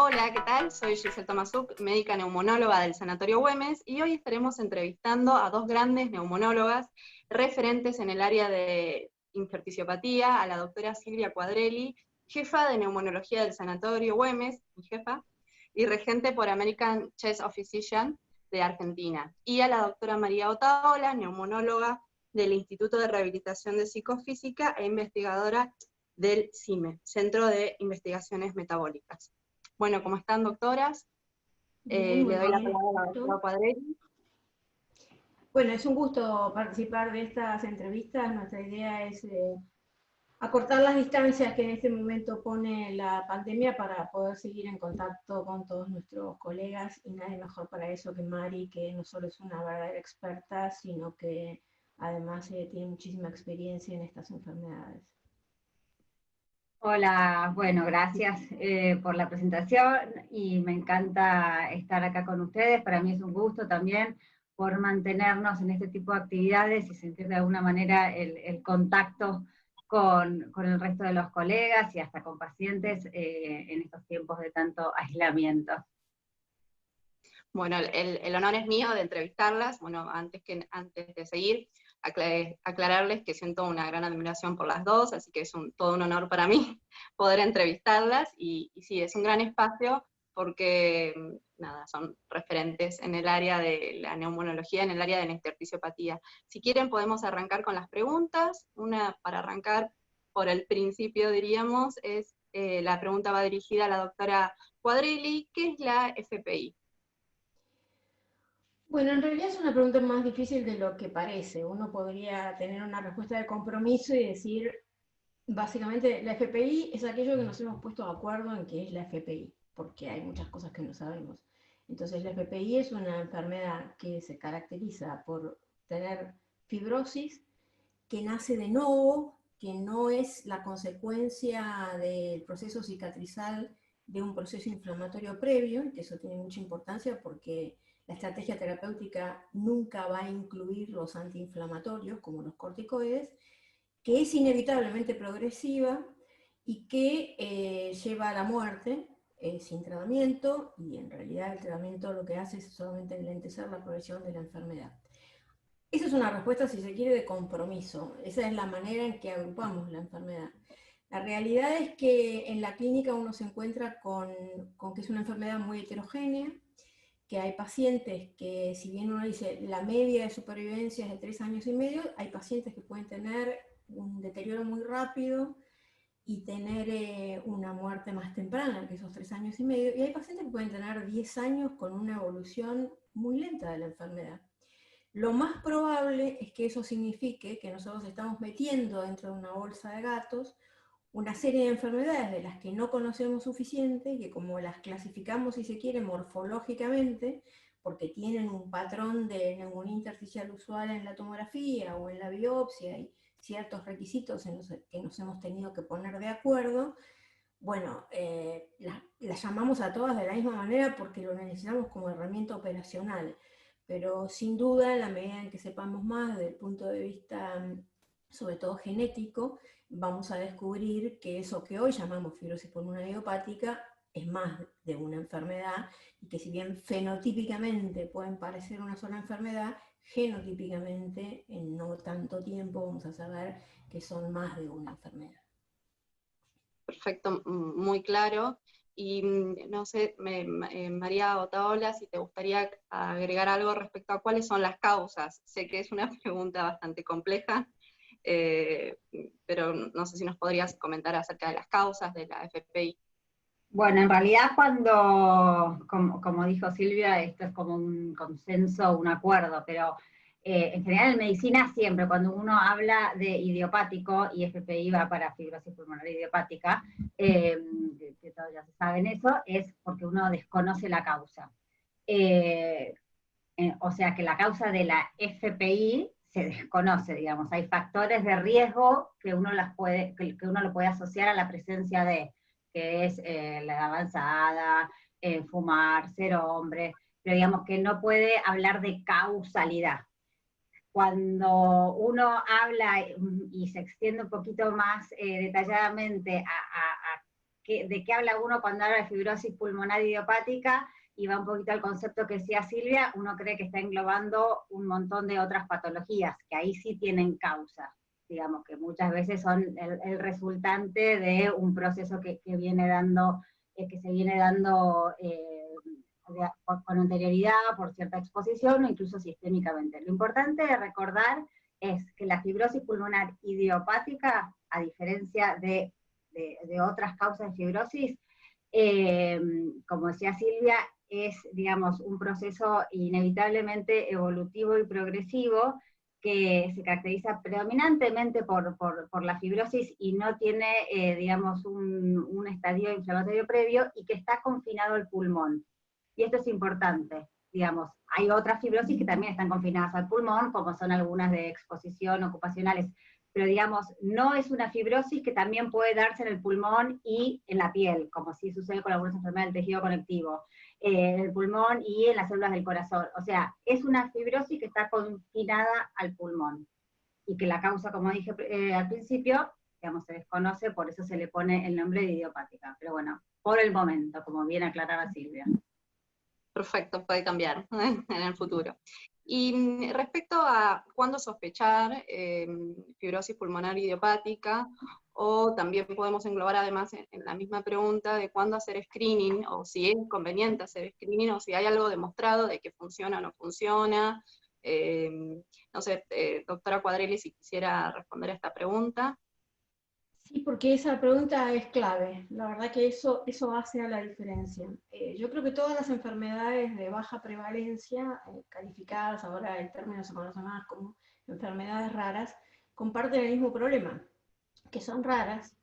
Hola, ¿qué tal? Soy Giselle Tomaszuk, médica neumonóloga del Sanatorio Güemes, y hoy estaremos entrevistando a dos grandes neumonólogas referentes en el área de inferticiopatía, a la doctora Silvia Quadrelli, jefa de neumonología del Sanatorio Güemes, mi jefa, y regente por American Chest of Physicians de Argentina, y a la doctora María Otaola, neumonóloga del Instituto de Rehabilitación de Psicofísica e investigadora del CIME, Centro de Investigaciones Metabólicas. Bueno, ¿cómo están, doctoras? Bien, muy Le doy la bien. palabra a la doctora Quadrelli. Bueno, es un gusto participar de estas entrevistas. Nuestra idea es acortar las distancias que en este momento pone la pandemia para poder seguir en contacto con todos nuestros colegas, y nadie mejor para eso que Mari, que no solo es una verdadera experta, sino que además tiene muchísima experiencia en estas enfermedades. Hola, bueno, gracias por la presentación y me encanta estar acá con ustedes. Para mí es un gusto también por mantenernos en este tipo de actividades y sentir de alguna manera el contacto con el resto de los colegas y hasta con pacientes en estos tiempos de tanto aislamiento. Bueno, el honor es mío de entrevistarlas. Bueno, antes de seguir, aclararles que siento una gran admiración por las dos, así que es todo un honor para mí poder entrevistarlas, y sí, es un gran espacio porque, nada, son referentes en el área de la neumonología, en el área de la intersticiopatía. Si quieren podemos arrancar con las preguntas. Una para arrancar por el principio, diríamos, es, la pregunta va dirigida a la doctora Quadrelli. ¿Qué es la FPI? Bueno, en realidad es una pregunta más difícil de lo que parece. Uno podría tener una respuesta de compromiso y decir, básicamente, la FPI es aquello que nos hemos puesto de acuerdo en que es la FPI, porque hay muchas cosas que no sabemos. Entonces, la FPI es una enfermedad que se caracteriza por tener fibrosis que nace de nuevo, que no es la consecuencia del proceso cicatrizal de un proceso inflamatorio previo, y que eso tiene mucha importancia porque la estrategia terapéutica nunca va a incluir los antiinflamatorios, como los corticoides, que es inevitablemente progresiva y que lleva a la muerte sin tratamiento, y en realidad el tratamiento lo que hace es solamente enlentecer la progresión de la enfermedad. Esa es una respuesta, si se quiere, de compromiso. Esa es la manera en que agrupamos la enfermedad. La realidad es que en la clínica uno se encuentra con que es una enfermedad muy heterogénea, que hay pacientes que, si bien uno dice la media de supervivencia es de 3 años y medio, hay pacientes que pueden tener un deterioro muy rápido y tener una muerte más temprana que esos 3 años y medio, y hay pacientes que pueden tener 10 años con una evolución muy lenta de la enfermedad. Lo más probable es que eso signifique que nosotros estamos metiendo dentro de una bolsa de gatos una serie de enfermedades de las que no conocemos suficiente, y que como las clasificamos, si se quiere, morfológicamente, porque tienen un patrón de neumonía intersticial usual en la tomografía o en la biopsia y ciertos requisitos en los que nos hemos tenido que poner de acuerdo, bueno, las llamamos a todas de la misma manera porque lo necesitamos como herramienta operacional. Pero sin duda, en la medida en que sepamos más desde el punto de vista, sobre todo genético, vamos a descubrir que eso que hoy llamamos fibrosis pulmonar idiopática es más de una enfermedad, y que si bien fenotípicamente pueden parecer una sola enfermedad, genotípicamente en no tanto tiempo vamos a saber que son más de una enfermedad. Perfecto, muy claro. Y no sé, María Otaola, si te gustaría agregar algo respecto a cuáles son las causas. Sé que es una pregunta bastante compleja, pero no sé si nos podrías comentar acerca de las causas de la FPI. Bueno, en realidad como dijo Silvia, esto es como un consenso, un acuerdo, pero en general en medicina siempre, cuando uno habla de idiopático, y FPI va para fibrosis pulmonar idiopática, que todos ya se saben eso, es porque uno desconoce la causa. O sea que la causa de la FPI se desconoce, digamos, hay factores de riesgo que uno lo puede asociar a la presencia de, que es la edad avanzada, fumar, ser hombre, pero digamos que no puede hablar de causalidad. Cuando uno habla y se extiende un poquito más detalladamente a de qué habla uno cuando habla de fibrosis pulmonar idiopática, y va un poquito al concepto que decía Silvia, uno cree que está englobando un montón de otras patologías, que ahí sí tienen causa, digamos, que muchas veces son el resultante de un proceso que viene dando, que se viene dando con anterioridad, por cierta exposición, o incluso sistémicamente. Lo importante de recordar es que la fibrosis pulmonar idiopática, a diferencia de otras causas de fibrosis, como decía Silvia, es, digamos, un proceso inevitablemente evolutivo y progresivo que se caracteriza predominantemente por la fibrosis y no tiene, digamos, un estadio inflamatorio previo y que está confinado al pulmón. Y esto es importante, digamos, hay otras fibrosis que también están confinadas al pulmón, como son algunas de exposición ocupacionales, pero digamos, no es una fibrosis que también puede darse en el pulmón y en la piel, como sí sucede con algunas enfermedades del tejido conectivo, en el pulmón y en las células del corazón. O sea, es una fibrosis que está confinada al pulmón, y que la causa, como dije al principio, digamos, se desconoce, por eso se le pone el nombre de idiopática. Pero bueno, por el momento, como bien aclaraba Silvia. Perfecto, puede cambiar en el futuro. Y respecto a cuándo sospechar fibrosis pulmonar idiopática, o también podemos englobar además en la misma pregunta de cuándo hacer screening, o si es conveniente hacer screening, o si hay algo demostrado de que funciona o no funciona. No sé, doctora Quadrelli, si quisiera responder a esta pregunta. Sí, porque esa pregunta es clave. La verdad que eso hace a la diferencia. Yo creo que todas las enfermedades de baja prevalencia, calificadas ahora en términos se conocen más como enfermedades raras, comparten el mismo problema, que son raras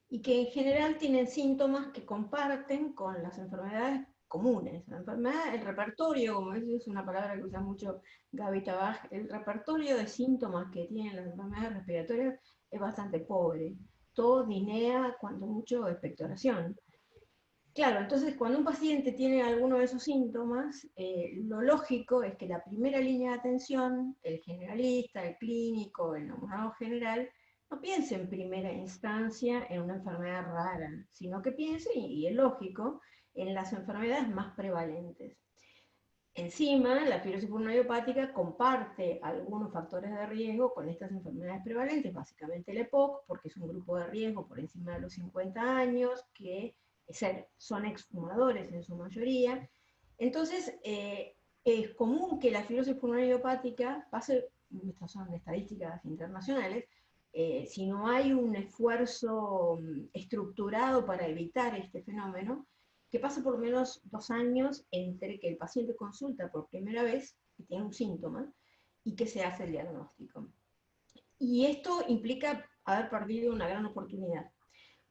y que en general tienen síntomas que comparten con las enfermedades comunes. La enfermedad, el repertorio, como es una palabra que usa mucho Gaby Tabaj, el repertorio de síntomas que tienen las enfermedades respiratorias es bastante pobre. Tos, disnea, cuando mucho expectoración. Claro, entonces cuando un paciente tiene alguno de esos síntomas, lo lógico es que la primera línea de atención, el generalista, el clínico, el neumonólogo general, no piense en primera instancia en una enfermedad rara, sino que piense, y es lógico, en las enfermedades más prevalentes. Encima, la fibrosis pulmonar idiopática comparte algunos factores de riesgo con estas enfermedades prevalentes, básicamente el EPOC, porque es un grupo de riesgo por encima de los 50 años, que son exfumadores en su mayoría. Entonces, es común que la fibrosis pulmonar idiopática pase, estas son estadísticas internacionales, si no hay un esfuerzo estructurado para evitar este fenómeno, que pasa por lo menos 2 años entre que el paciente consulta por primera vez, que tiene un síntoma, y que se hace el diagnóstico. Y esto implica haber perdido una gran oportunidad,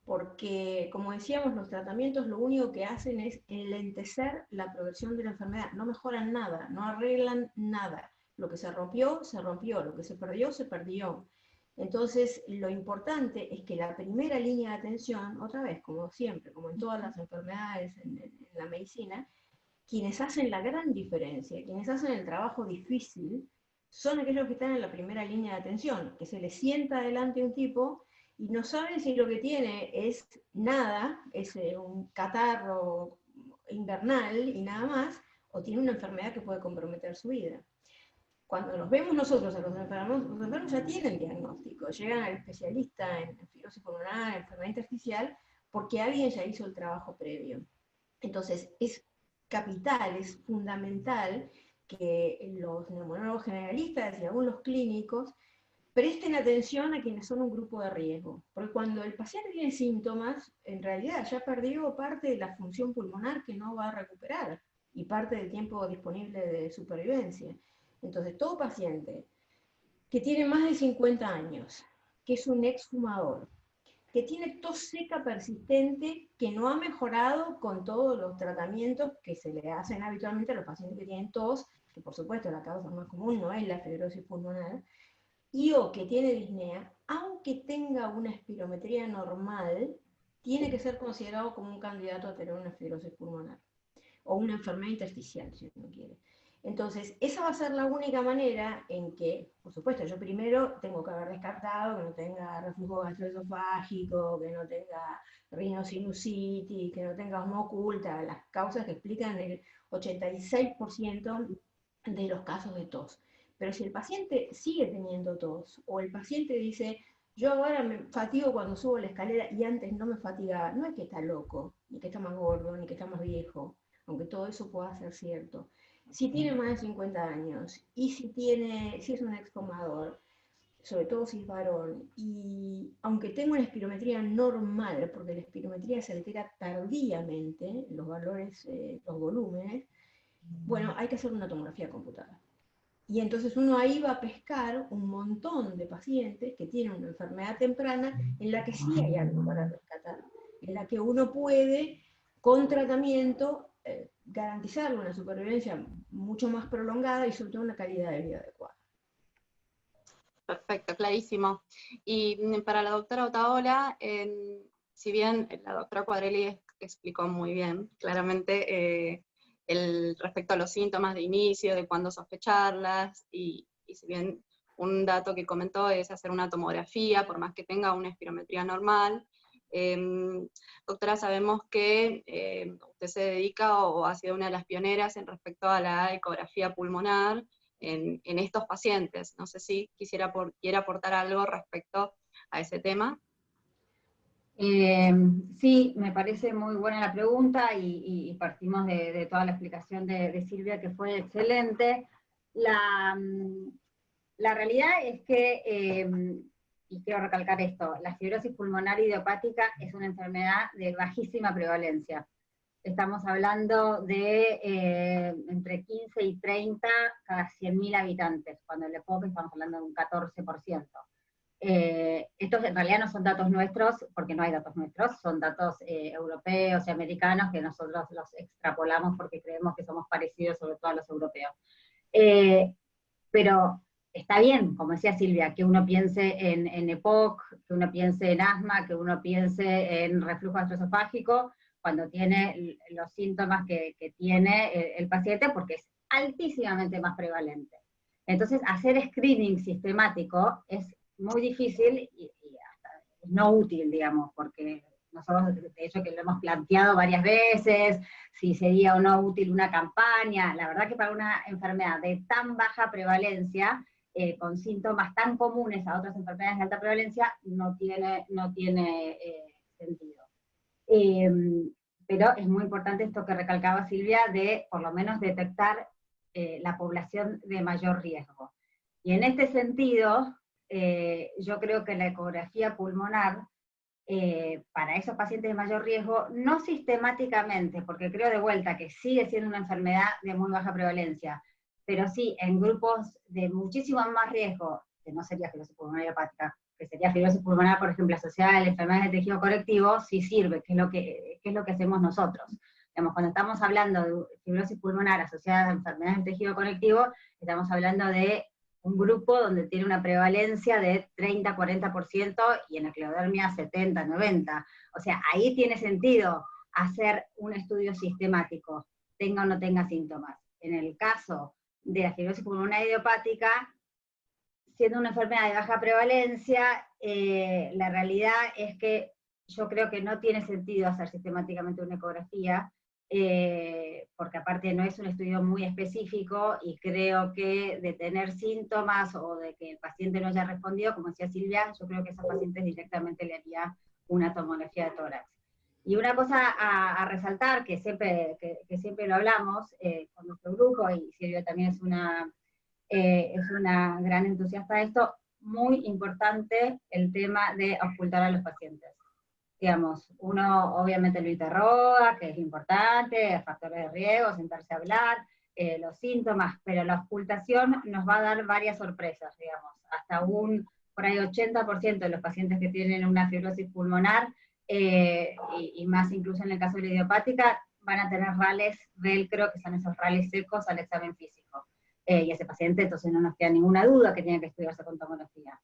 porque, como decíamos, los tratamientos lo único que hacen es enlentecer la progresión de la enfermedad, no mejoran nada, no arreglan nada. Lo que se rompió, lo que se perdió. Entonces, lo importante es que la primera línea de atención, otra vez, como siempre, como en todas las enfermedades en la medicina, quienes hacen la gran diferencia, quienes hacen el trabajo difícil, son aquellos que están en la primera línea de atención, que se les sienta delante un tipo y no saben si lo que tiene es nada, es un catarro invernal y nada más, o tiene una enfermedad que puede comprometer su vida. Cuando nos vemos nosotros a los enfermos ya tienen diagnóstico, llegan al especialista en fibrosis pulmonar, en enfermedad intersticial, porque alguien ya hizo el trabajo previo. Entonces, es capital, es fundamental que los neumonólogos generalistas y aún los clínicos presten atención a quienes son un grupo de riesgo, porque cuando el paciente tiene síntomas, en realidad ya perdió parte de la función pulmonar que no va a recuperar y parte del tiempo disponible de supervivencia. Entonces, todo paciente que tiene más de 50 años, que es un exfumador, que tiene tos seca persistente, que no ha mejorado con todos los tratamientos que se le hacen habitualmente a los pacientes que tienen tos, que por supuesto la causa más común no es la fibrosis pulmonar, y o que tiene disnea, aunque tenga una espirometría normal, tiene que ser considerado como un candidato a tener una fibrosis pulmonar, o una enfermedad intersticial, si uno quiere. Entonces, esa va a ser la única manera en que, por supuesto, yo primero tengo que haber descartado que no tenga reflujo gastroesofágico, que no tenga rinosinusitis, que no tenga asma oculta, las causas que explican el 86% de los casos de tos. Pero si el paciente sigue teniendo tos, o el paciente dice, yo ahora me fatigo cuando subo la escalera y antes no me fatigaba, no es que está loco, ni que está más gordo, ni que está más viejo, aunque todo eso pueda ser cierto. Si tiene más de 50 años y si es un exfumador, sobre todo si es varón, y aunque tenga una espirometría normal, porque la espirometría se altera tardíamente, los valores, los volúmenes, bueno, hay que hacer una tomografía computada. Y entonces uno ahí va a pescar un montón de pacientes que tienen una enfermedad temprana en la que sí hay algo para rescatar, en la que uno puede, con tratamiento, garantizarle una supervivencia mucho más prolongada y sobre todo una calidad de vida adecuada. Perfecto, clarísimo. Y para la doctora Otaola, si bien la doctora Quadrelli explicó muy bien, claramente, respecto a los síntomas de inicio, de cuándo sospecharlas, y si bien un dato que comentó es hacer una tomografía, por más que tenga una espirometría normal. Doctora, sabemos que usted se dedica o ha sido una de las pioneras en respecto a la ecografía pulmonar en estos pacientes. No sé si quiere aportar algo respecto a ese tema. Sí, me parece muy buena la pregunta y partimos de toda la explicación de Silvia, que fue excelente. La realidad es que, y quiero recalcar esto, la fibrosis pulmonar idiopática es una enfermedad de bajísima prevalencia. Estamos hablando de entre 15 y 30 cada 100.000 habitantes, cuando en el EPOC estamos hablando de un 14%. Estos en realidad no son datos nuestros, porque no hay datos nuestros, son datos europeos y americanos que nosotros los extrapolamos porque creemos que somos parecidos sobre todo a los europeos. Pero está bien, como decía Silvia, que uno piense en EPOC, que uno piense en asma, que uno piense en reflujo gastroesofágico, cuando tiene los síntomas que tiene el paciente, porque es altísimamente más prevalente. Entonces, hacer screening sistemático es muy difícil y hasta no útil, digamos, porque nosotros, de hecho, que lo hemos planteado varias veces, si sería o no útil una campaña. La verdad que para una enfermedad de tan baja prevalencia, con síntomas tan comunes a otras enfermedades de alta prevalencia, no tiene sentido. Pero es muy importante esto que recalcaba Silvia, de por lo menos detectar la población de mayor riesgo. Y en este sentido, yo creo que la ecografía pulmonar, para esos pacientes de mayor riesgo, no sistemáticamente, porque creo de vuelta que sigue siendo una enfermedad de muy baja prevalencia, pero sí en grupos de muchísimo más riesgo, que no sería fibrosis pulmonar hepática, que sería fibrosis pulmonar, por ejemplo, asociada a la enfermedad de tejido conectivo, sí sirve, que es lo que hacemos nosotros. Digamos, cuando estamos hablando de fibrosis pulmonar asociada a enfermedades del tejido conectivo, estamos hablando de un grupo donde tiene una prevalencia de 30-40% y en esclerodermia 70-90%. O sea, ahí tiene sentido hacer un estudio sistemático, tenga o no tenga síntomas. En el caso de la fibrosis pulmonar idiopática, siendo una enfermedad de baja prevalencia, la realidad es que yo creo que no tiene sentido hacer sistemáticamente una ecografía, porque aparte no es un estudio muy específico, y creo que de tener síntomas o de que el paciente no haya respondido, como decía Silvia, yo creo que a esos pacientes directamente le haría una tomografía de tórax. Y una cosa a resaltar, que siempre lo hablamos con nuestro grupo, y Silvia también es una gran entusiasta de esto, muy importante el tema de ocultar a los pacientes. Digamos, uno obviamente lo interroga, que es importante, factores de riesgo, sentarse a hablar, los síntomas, pero la ocultación nos va a dar varias sorpresas, digamos, hasta por ahí 80% de los pacientes que tienen una fibrosis pulmonar, y más incluso en el caso de la idiopática, van a tener rales velcro, que son esos rales secos al examen físico. Y ese paciente entonces no nos queda ninguna duda que tiene que estudiarse con tomografía.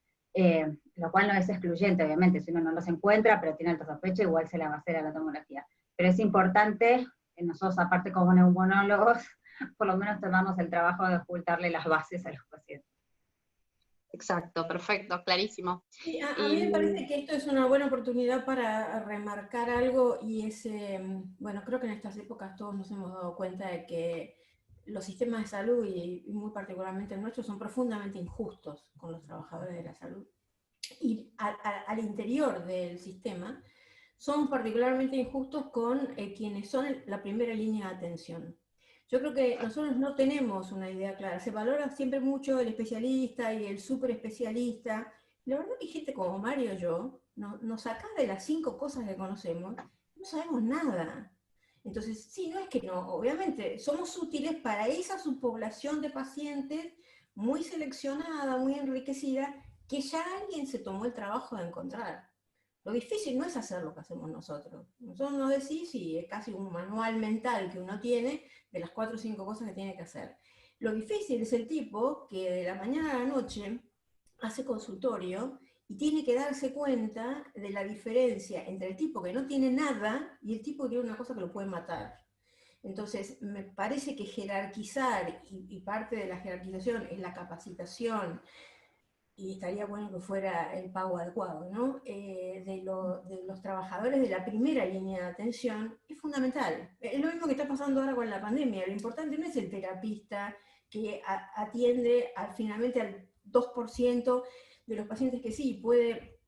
Lo cual no es excluyente, obviamente, si uno no los encuentra, pero tiene alta sospecha, igual se la va a hacer a la tomografía. Pero es importante, nosotros aparte como neumonólogos, por lo menos tomarnos el trabajo de ocultarle las bases a los pacientes. Exacto, perfecto, clarísimo. Sí, a mí me parece que esto es una buena oportunidad para remarcar algo, y es, bueno, creo que en estas épocas todos nos hemos dado cuenta de que los sistemas de salud, y muy particularmente el nuestro, son profundamente injustos con los trabajadores de la salud. Y al interior del sistema son particularmente injustos con quienes son la primera línea de atención. Yo creo que nosotros no tenemos una idea clara. Se valora siempre mucho el especialista y el súper especialista. La verdad que gente como Mario y yo, nos sacás de las 5 cosas que conocemos, no sabemos nada. Entonces, sí, no es que no, obviamente somos útiles para esa subpoblación de pacientes muy seleccionada, muy enriquecida, que ya alguien se tomó el trabajo de encontrar. Lo difícil no es hacer lo que hacemos nosotros. Nosotros nos decís, y es casi un manual mental que uno tiene de las 4 o 5 cosas que tiene que hacer. Lo difícil es el tipo que de la mañana a la noche hace consultorio y tiene que darse cuenta de la diferencia entre el tipo que no tiene nada y el tipo que tiene una cosa que lo puede matar. Entonces, me parece que jerarquizar, y parte de la jerarquización es la capacitación, y estaría bueno que fuera el pago adecuado, ¿no? De los trabajadores de la primera línea de atención, es fundamental. Es lo mismo que está pasando ahora con la pandemia. Lo importante no es el terapista que atiende finalmente al 2% de los pacientes que sí puede,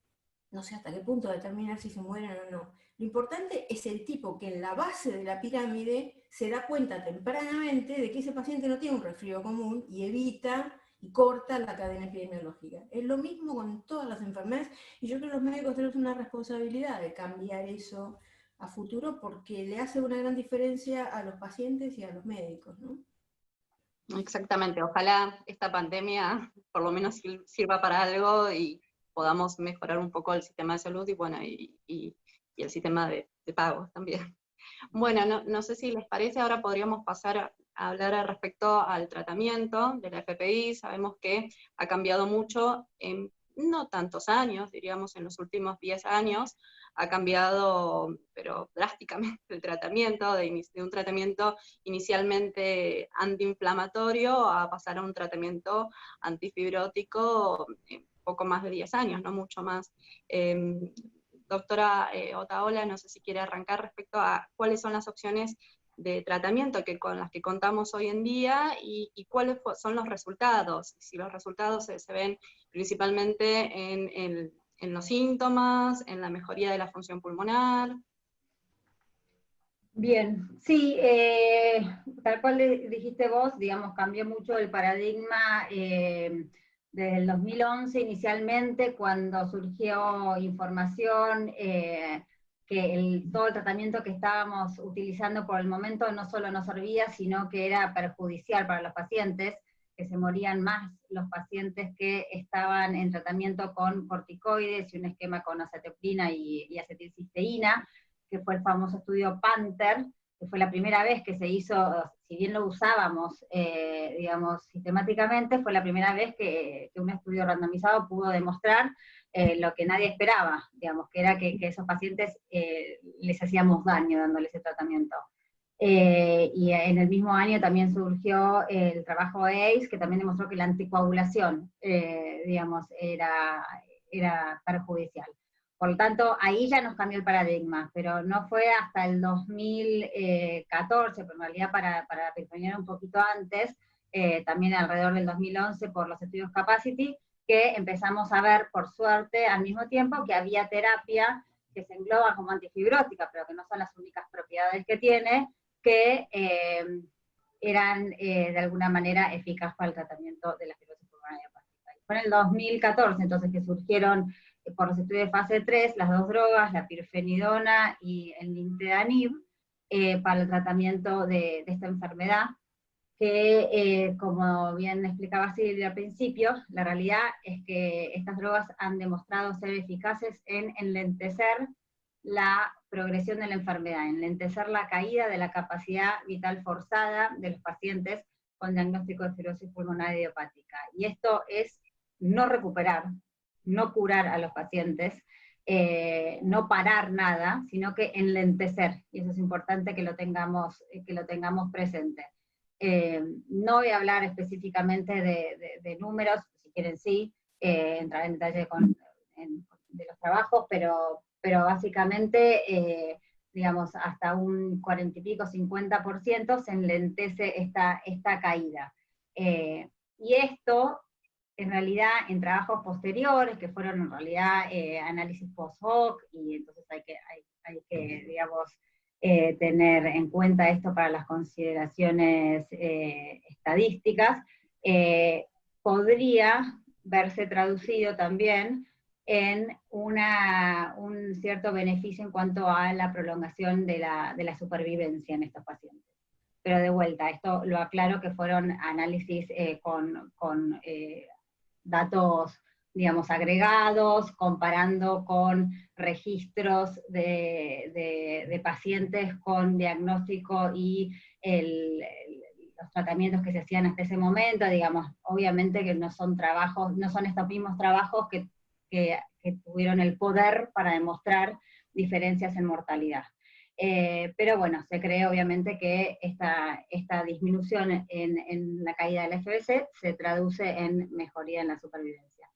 no sé hasta qué punto, determinar si se mueren o no. Lo importante es el tipo que en la base de la pirámide se da cuenta tempranamente de que ese paciente no tiene un resfrío común y evita y corta la cadena epidemiológica. Es lo mismo con todas las enfermedades, y yo creo que los médicos tenemos una responsabilidad de cambiar eso a futuro, porque le hace una gran diferencia a los pacientes y a los médicos, ¿no? Exactamente, ojalá esta pandemia por lo menos sirva para algo y podamos mejorar un poco el sistema de salud y bueno, y el sistema de pagos también. Bueno, no sé si les parece, ahora podríamos pasar a hablar respecto al tratamiento de la FPI. Sabemos que ha cambiado mucho en no tantos años, diríamos en los últimos 10 años, ha cambiado, pero drásticamente, el tratamiento, de un tratamiento inicialmente antiinflamatorio a pasar a un tratamiento antifibrótico en poco más de 10 años, no mucho más. Doctora Otaola, no sé si quiere arrancar respecto a cuáles son las opciones de tratamiento con las que contamos hoy en día y cuáles son los resultados, si los resultados se ven principalmente en los síntomas, en la mejoría de la función pulmonar. Bien, sí, tal cual dijiste vos, digamos, cambió mucho el paradigma desde el 2011 inicialmente, cuando surgió información que todo el tratamiento que estábamos utilizando por el momento no solo no servía, sino que era perjudicial para los pacientes, que se morían más los pacientes que estaban en tratamiento con corticoides y un esquema con acetopina y acetilcisteína, que fue el famoso estudio Panther, que fue la primera vez que se hizo, si bien lo usábamos, digamos, sistemáticamente, fue la primera vez que un estudio randomizado pudo demostrar lo que nadie esperaba, digamos, que era que esos pacientes les hacíamos daño dándoles ese tratamiento. Y en el mismo año también surgió el trabajo de ACE, que también demostró que la anticoagulación, digamos, era perjudicial. Por lo tanto, ahí ya nos cambió el paradigma, pero no fue hasta el 2014, pero en realidad para perfilar un poquito antes, también alrededor del 2011 por los estudios Capacity, que empezamos a ver, por suerte, al mismo tiempo que había terapia que se engloba como antifibrótica, pero que no son las únicas propiedades que tiene, que eran de alguna manera eficaces para el tratamiento de la fibrosis pulmonar idiopática. Fue en el 2014 entonces que surgieron por los estudios de fase 3, las dos drogas, la pirfenidona y el nintedanib, para el tratamiento de esta enfermedad, que como bien explicaba Silvia al principio, la realidad es que estas drogas han demostrado ser eficaces en enlentecer la progresión de la enfermedad, enlentecer la caída de la capacidad vital forzada de los pacientes con diagnóstico de fibrosis pulmonar idiopática. Y esto es no recuperar, no curar a los pacientes, no parar nada, sino que enlentecer, y eso es importante que lo tengamos presente. No voy a hablar específicamente de números, si quieren sí, entrar en detalle de los trabajos, pero básicamente, digamos, hasta un 40 y pico, 50% se enlentece esta caída. Y esto, en realidad, en trabajos posteriores, que fueron en realidad análisis post-hoc, y entonces hay que digamos, tener en cuenta esto para las consideraciones estadísticas, podría verse traducido también en un cierto beneficio en cuanto a la prolongación de la supervivencia en estos pacientes. Pero de vuelta, esto lo aclaro que fueron análisis con datos, digamos, agregados, comparando con registros de pacientes con diagnóstico y los tratamientos que se hacían hasta ese momento, digamos, obviamente que no son estos mismos trabajos que tuvieron el poder para demostrar diferencias en mortalidad. Pero bueno, se cree obviamente que esta disminución en la caída del FBC se traduce en mejoría en la supervivencia.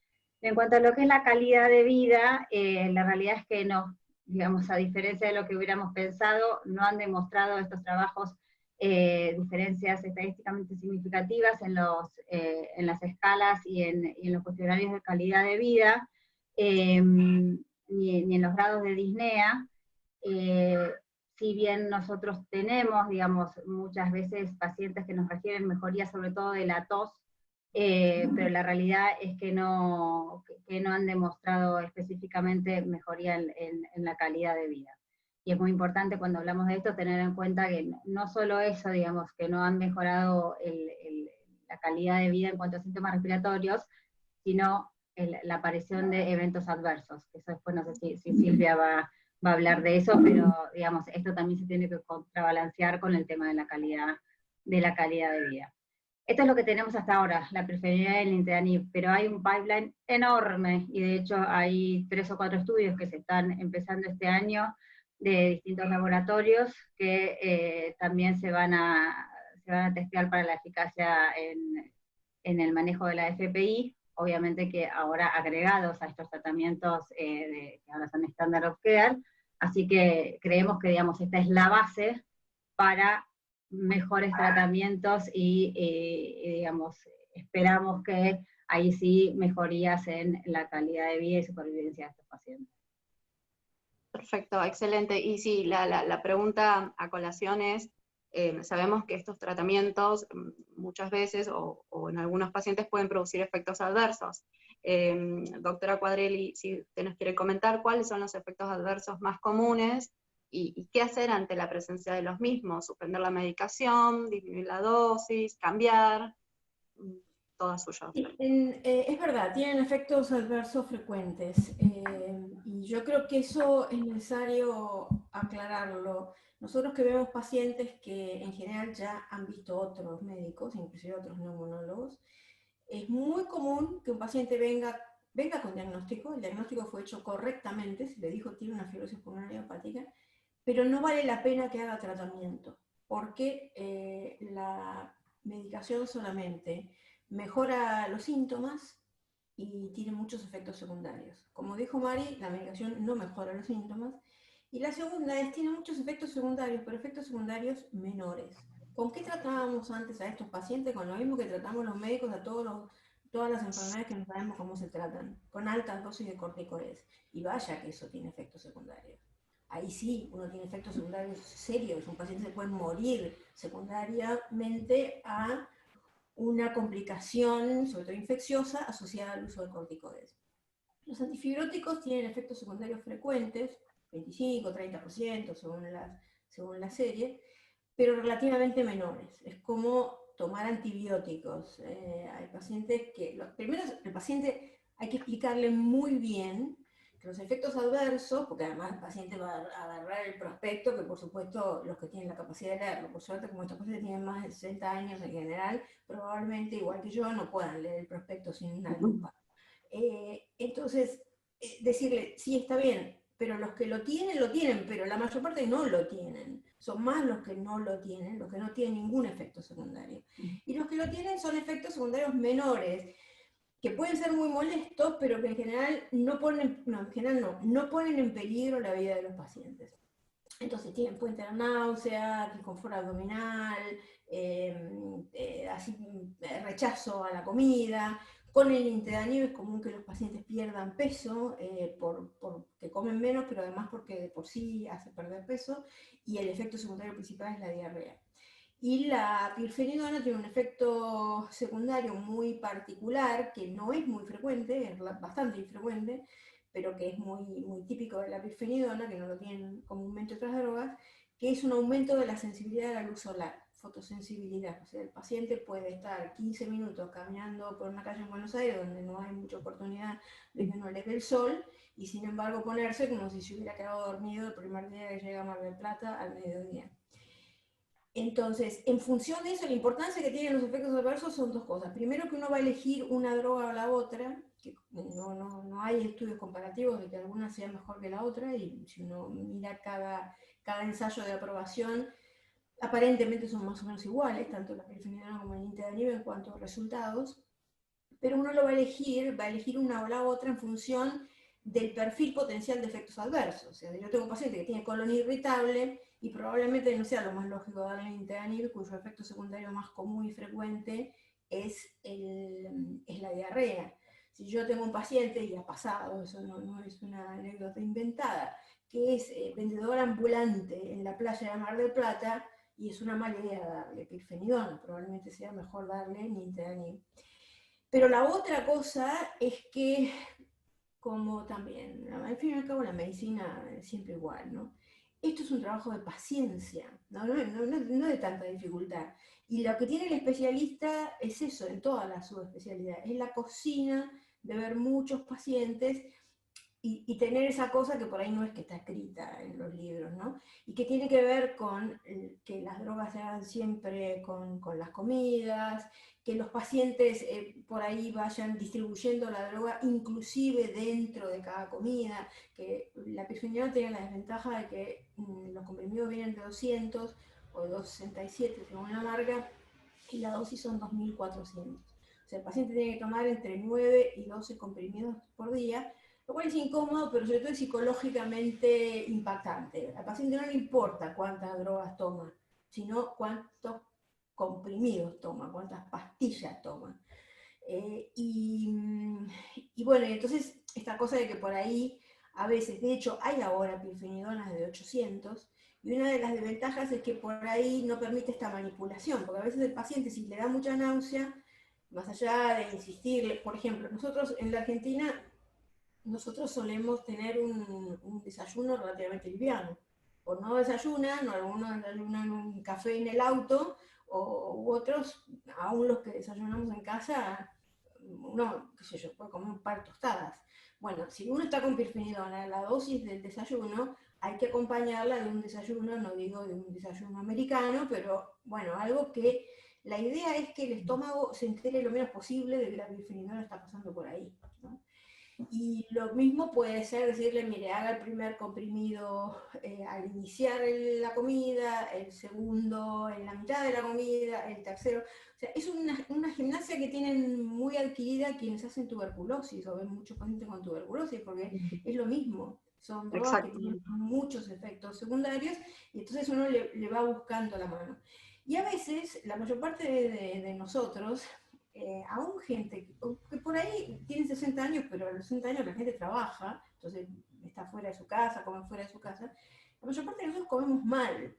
En cuanto a lo que es la calidad de vida, la realidad es que no, digamos, a diferencia de lo que hubiéramos pensado, no han demostrado estos trabajos diferencias estadísticamente significativas en las escalas y en los cuestionarios de calidad de vida, ni en los grados de disnea. Si bien nosotros tenemos, digamos, muchas veces pacientes que nos refieren mejoría sobre todo de la tos, pero la realidad es que no han demostrado específicamente mejoría en la calidad de vida. Y es muy importante cuando hablamos de esto tener en cuenta que no solo eso, digamos, que no han mejorado la calidad de vida en cuanto a síntomas respiratorios, sino la aparición de eventos adversos. Eso después no sé si Silvia va a hablar de eso, pero digamos, esto también se tiene que contrabalancear con el tema de la calidad de vida. Esto es lo que tenemos hasta ahora, la preferibilidad del Nintedanib, pero hay un pipeline enorme, y de hecho hay 3 o 4 estudios que se están empezando este año de distintos laboratorios que también se van a testear para la eficacia en el manejo de la FPI, obviamente que ahora agregados a estos tratamientos que ahora son standard of care, así que creemos que, digamos, esta es la base para mejores tratamientos y digamos, esperamos que ahí sí mejorías en la calidad de vida y supervivencia de estos pacientes. Perfecto, excelente. Y sí, la pregunta a colación es, sabemos que estos tratamientos muchas veces o en algunos pacientes pueden producir efectos adversos. Doctora Quadrelli, si usted nos quiere comentar cuáles son los efectos adversos más comunes y qué hacer ante la presencia de los mismos, suspender la medicación, disminuir la dosis, cambiar, toda suya. Es verdad, tienen efectos adversos frecuentes, y yo creo que eso es necesario aclararlo. Nosotros que vemos pacientes que en general ya han visto otros médicos, inclusive otros neumonólogos, es muy común que un paciente venga con diagnóstico, el diagnóstico fue hecho correctamente, se le dijo tiene una fibrosis pulmonar hepática, pero no vale la pena que haga tratamiento, porque la medicación solamente mejora los síntomas y tiene muchos efectos secundarios. Como dijo Mari, la medicación no mejora los síntomas, y la segunda es, tiene muchos efectos secundarios, pero efectos secundarios menores. ¿Con qué tratábamos antes a estos pacientes? Con lo mismo que tratamos los médicos a todas las enfermedades que no sabemos cómo se tratan, con altas dosis de corticoides. Y vaya que eso tiene efectos secundarios. Ahí sí, uno tiene efectos secundarios serios. Un paciente se puede morir secundariamente a una complicación, sobre todo infecciosa, asociada al uso de corticoides. Los antifibróticos tienen efectos secundarios frecuentes, 25, 30%, según la serie, pero relativamente menores. Es como tomar antibióticos. Hay pacientes que, primero, el paciente hay que explicarle muy bien que los efectos adversos, porque además el paciente va a agarrar el prospecto, que por supuesto los que tienen la capacidad de leerlo, por suerte como estos pacientes tienen más de 60 años en general, probablemente igual que yo no puedan leer el prospecto sin una lupa. Entonces, decirle, sí, está bien, pero los que lo tienen, pero la mayor parte no lo tienen. Son más los que no lo tienen, los que no tienen ningún efecto secundario. Y los que lo tienen son efectos secundarios menores, que pueden ser muy molestos, pero que en general no ponen en peligro la vida de los pacientes. Entonces pueden tener náusea, disconfort abdominal, rechazo a la comida. Con el nintedanib es común que los pacientes pierdan peso porque comen menos, pero además porque de por sí hace perder peso, y el efecto secundario principal es la diarrea. Y la pirfenidona tiene un efecto secundario muy particular, que no es muy frecuente, es bastante infrecuente, pero que es muy típico de la pirfenidona, que no lo tienen comúnmente otras drogas, que es un aumento de la sensibilidad a la luz solar, fotosensibilidad. O sea, el paciente puede estar 15 minutos caminando por una calle en Buenos Aires donde no hay mucha oportunidad de que no le dé el sol, y sin embargo ponerse como si se hubiera quedado dormido el primer día que llega a Mar del Plata al mediodía. Entonces, en función de eso, la importancia que tienen los efectos adversos son dos cosas. Primero, que uno va a elegir una droga o la otra, que no hay estudios comparativos de que alguna sea mejor que la otra, y si uno mira cada ensayo de aprobación, aparentemente son más o menos iguales, tanto la pirfenidona como el nintedanib en cuanto a resultados, pero uno lo va a elegir una o la otra en función del perfil potencial de efectos adversos. O sea, yo tengo un paciente que tiene colon irritable, y probablemente no sea lo más lógico darle nintedanib, cuyo efecto secundario más común y frecuente es la diarrea. Si yo tengo un paciente, y ha pasado, eso no es una anécdota inventada, que es vendedor ambulante en la playa de Mar del Plata, y es una mala idea darle pirfenidona, probablemente sea mejor darle nintedanib. Pero la otra cosa es que, como también, al fin y al cabo la medicina es siempre igual, ¿no? Esto es un trabajo de paciencia, no de tanta dificultad. Y lo que tiene el especialista es eso, en todas las subespecialidades, es la cocina de ver muchos pacientes y tener esa cosa que por ahí no es que está escrita en los libros, ¿no? Y que tiene que ver con que las drogas se hagan siempre con las comidas, que los pacientes por ahí vayan distribuyendo la droga inclusive dentro de cada comida, que la pirfenidona tiene la desventaja de que los comprimidos vienen de 200 o de 267 según la marca, y la dosis son 2400. O sea, el paciente tiene que tomar entre 9 y 12 comprimidos por día, lo cual es incómodo, pero sobre todo es psicológicamente impactante. Al paciente no le importa cuántas drogas toma, sino cuántos comprimidos toma, cuántas pastillas toma. Y bueno, entonces esta cosa de que por ahí, a veces, de hecho hay ahora pirfenidonas de 800, y una de las desventajas es que por ahí no permite esta manipulación, porque a veces el paciente, si le da mucha náusea, más allá de insistirle, por ejemplo, nosotros en la Argentina, nosotros solemos tener un desayuno relativamente liviano. O no desayunan, o algunos desayunan un café en el auto, u otros, aún los que desayunamos en casa, uno, qué sé yo, puede comer un par de tostadas. Bueno, si uno está con pirfenidona, la dosis del desayuno hay que acompañarla de un desayuno, no digo de un desayuno americano, pero bueno, algo que la idea es que el estómago se entere lo menos posible de que la pirfenidona está pasando por ahí, ¿no? Y lo mismo puede ser decirle, mire, haga el primer comprimido al iniciar la comida, el segundo en la mitad de la comida, el tercero. O sea, es una gimnasia que tienen muy adquirida quienes hacen tuberculosis, o ven muchos pacientes con tuberculosis, porque es lo mismo. Son drogas que tienen muchos efectos secundarios, y entonces uno le va buscando la mano. Y a veces, la mayor parte de nosotros, aún gente que por ahí tiene 60 años, pero a los 60 años la gente trabaja, entonces está fuera de su casa, come fuera de su casa, la mayor parte de nosotros comemos mal.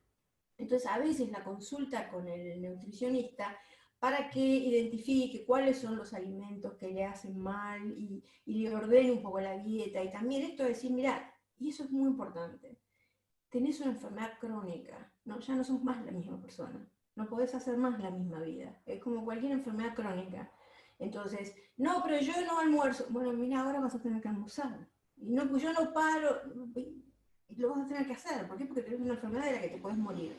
Entonces a veces la consulta con el nutricionista para que identifique cuáles son los alimentos que le hacen mal y le ordene un poco la dieta, y también esto de decir, mirá, y eso es muy importante, tenés una enfermedad crónica, ¿no? Ya no sos más la misma persona, no podés hacer más la misma vida, es como cualquier enfermedad crónica. Entonces, no, pero yo no almuerzo. Bueno, mira, ahora vas a tener que almorzar. Y no, pues yo no paro, y lo vas a tener que hacer. ¿Por qué? Porque tenés una enfermedad de la que te puedes morir.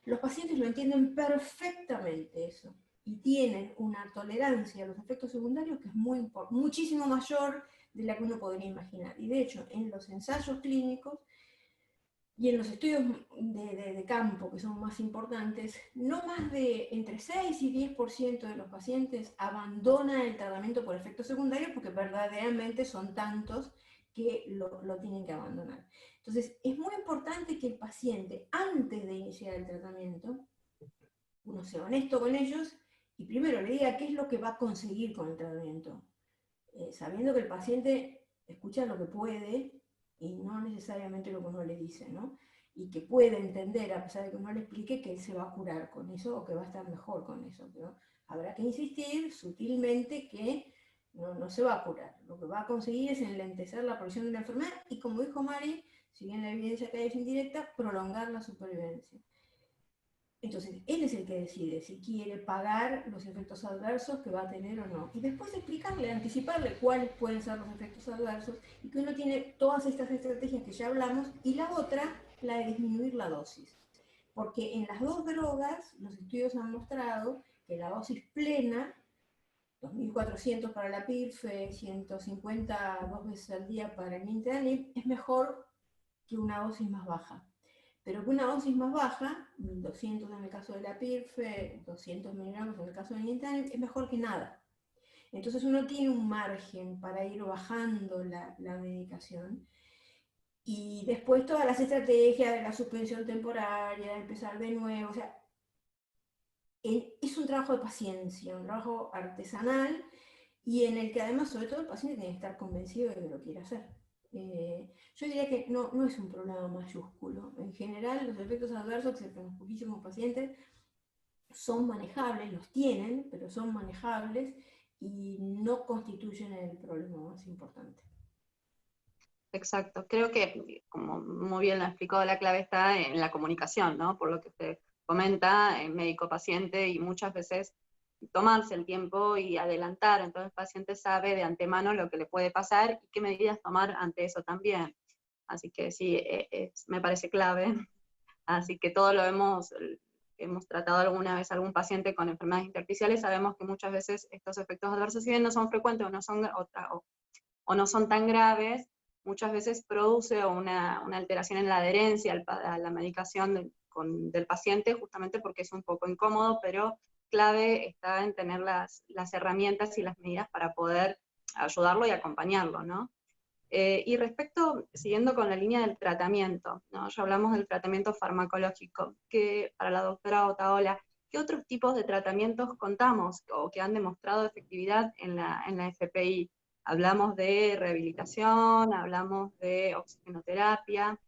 Los pacientes lo entienden perfectamente eso, y tienen una tolerancia a los efectos secundarios que es muchísimo mayor de la que uno podría imaginar. Y de hecho, en los ensayos clínicos y en los estudios de campo, que son más importantes, no más de entre 6 y 10% de los pacientes abandonan el tratamiento por efectos secundarios porque verdaderamente son tantos que lo tienen que abandonar. Entonces, es muy importante que el paciente, antes de iniciar el tratamiento, uno sea honesto con ellos y primero le diga qué es lo que va a conseguir con el tratamiento, sabiendo que el paciente escucha lo que puede y no necesariamente lo que uno le dice, ¿no? Y que puede entender, a pesar de que uno le explique, que él se va a curar con eso o que va a estar mejor con eso. Pero habrá que insistir sutilmente que no se va a curar. Lo que va a conseguir es enlentecer la progresión de la enfermedad y, como dijo Mari, si bien la evidencia que hay es indirecta, prolongar la supervivencia. Entonces, él es el que decide si quiere pagar los efectos adversos que va a tener o no. Y después explicarle, anticiparle cuáles pueden ser los efectos adversos y que uno tiene todas estas estrategias que ya hablamos y la otra, la de disminuir la dosis. Porque en las dos drogas, los estudios han mostrado que la dosis plena, 2.400 para la PIRF, 150 2 veces al día para el nintedanib, es mejor que una dosis más baja. Pero que una dosis más baja, 1.200 en el caso de la PIRF, 200 miligramos en el caso del nintedanib, es mejor que nada. Entonces uno tiene un margen para ir bajando la medicación. Y después todas las estrategias de la suspensión temporaria, de empezar de nuevo, o sea, es un trabajo de paciencia, un trabajo artesanal, y en el que además, sobre todo, el paciente tiene que estar convencido de que lo quiere hacer. Yo diría que no es un problema mayúsculo. En general, los efectos adversos, excepto en los poquísimos pacientes, son manejables, los tienen, pero son manejables y no constituyen el problema más importante. Exacto. Creo que, como muy bien lo explicó, la clave está en la comunicación, ¿no? Por lo que usted comenta, médico-paciente, y muchas veces tomarse el tiempo y adelantar, entonces el paciente sabe de antemano lo que le puede pasar y qué medidas tomar ante eso también. Así que sí, me parece clave. Así que todo lo hemos tratado alguna vez a algún paciente con enfermedades intersticiales, sabemos que muchas veces estos efectos adversos, si bien no son frecuentes o no son tan graves, muchas veces produce una alteración en la adherencia a la medicación del paciente, justamente porque es un poco incómodo, pero clave está en tener las herramientas y las medidas para poder ayudarlo y acompañarlo, ¿no? Y respecto, siguiendo con la línea del tratamiento, ¿no? Ya hablamos del tratamiento farmacológico, que para la doctora Otaola, ¿qué otros tipos de tratamientos contamos o que han demostrado efectividad en la FPI? Hablamos de rehabilitación, hablamos de oxigenoterapia,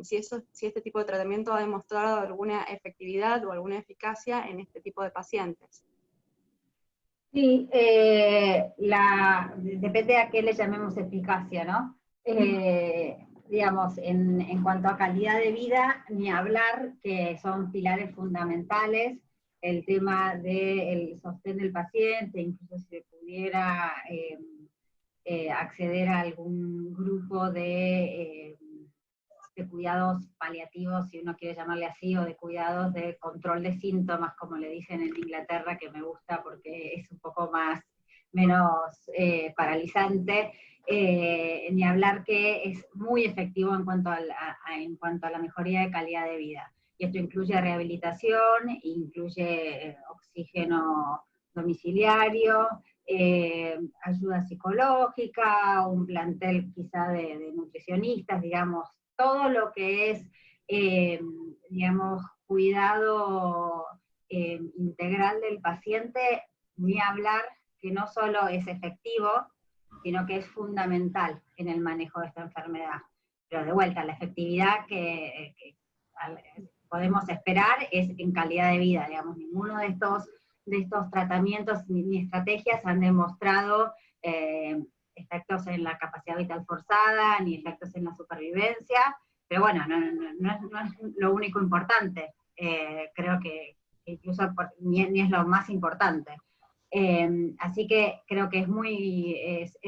si este tipo de tratamiento ha demostrado alguna efectividad o alguna eficacia en este tipo de pacientes. Sí, depende a qué le llamemos eficacia, ¿no? Digamos, en cuanto a calidad de vida, ni hablar, que son pilares fundamentales, el tema del sostén del paciente, incluso si se pudiera acceder a algún grupo de cuidados paliativos, si uno quiere llamarle así, o de cuidados de control de síntomas, como le dicen en Inglaterra, que me gusta porque es un poco menos paralizante, ni hablar que es muy efectivo en cuanto a la mejoría de calidad de vida. Y esto incluye rehabilitación, incluye oxígeno domiciliario, ayuda psicológica, un plantel quizá de nutricionistas, digamos, todo lo que es, digamos, cuidado integral del paciente, ni hablar que no solo es efectivo, sino que es fundamental en el manejo de esta enfermedad. Pero de vuelta, la efectividad que podemos esperar es en calidad de vida, digamos, ninguno de estos tratamientos ni estrategias han demostrado efectos en la capacidad vital forzada, ni efectos en la supervivencia, pero bueno, no es lo único importante, creo que incluso ni es lo más importante. Así que creo que es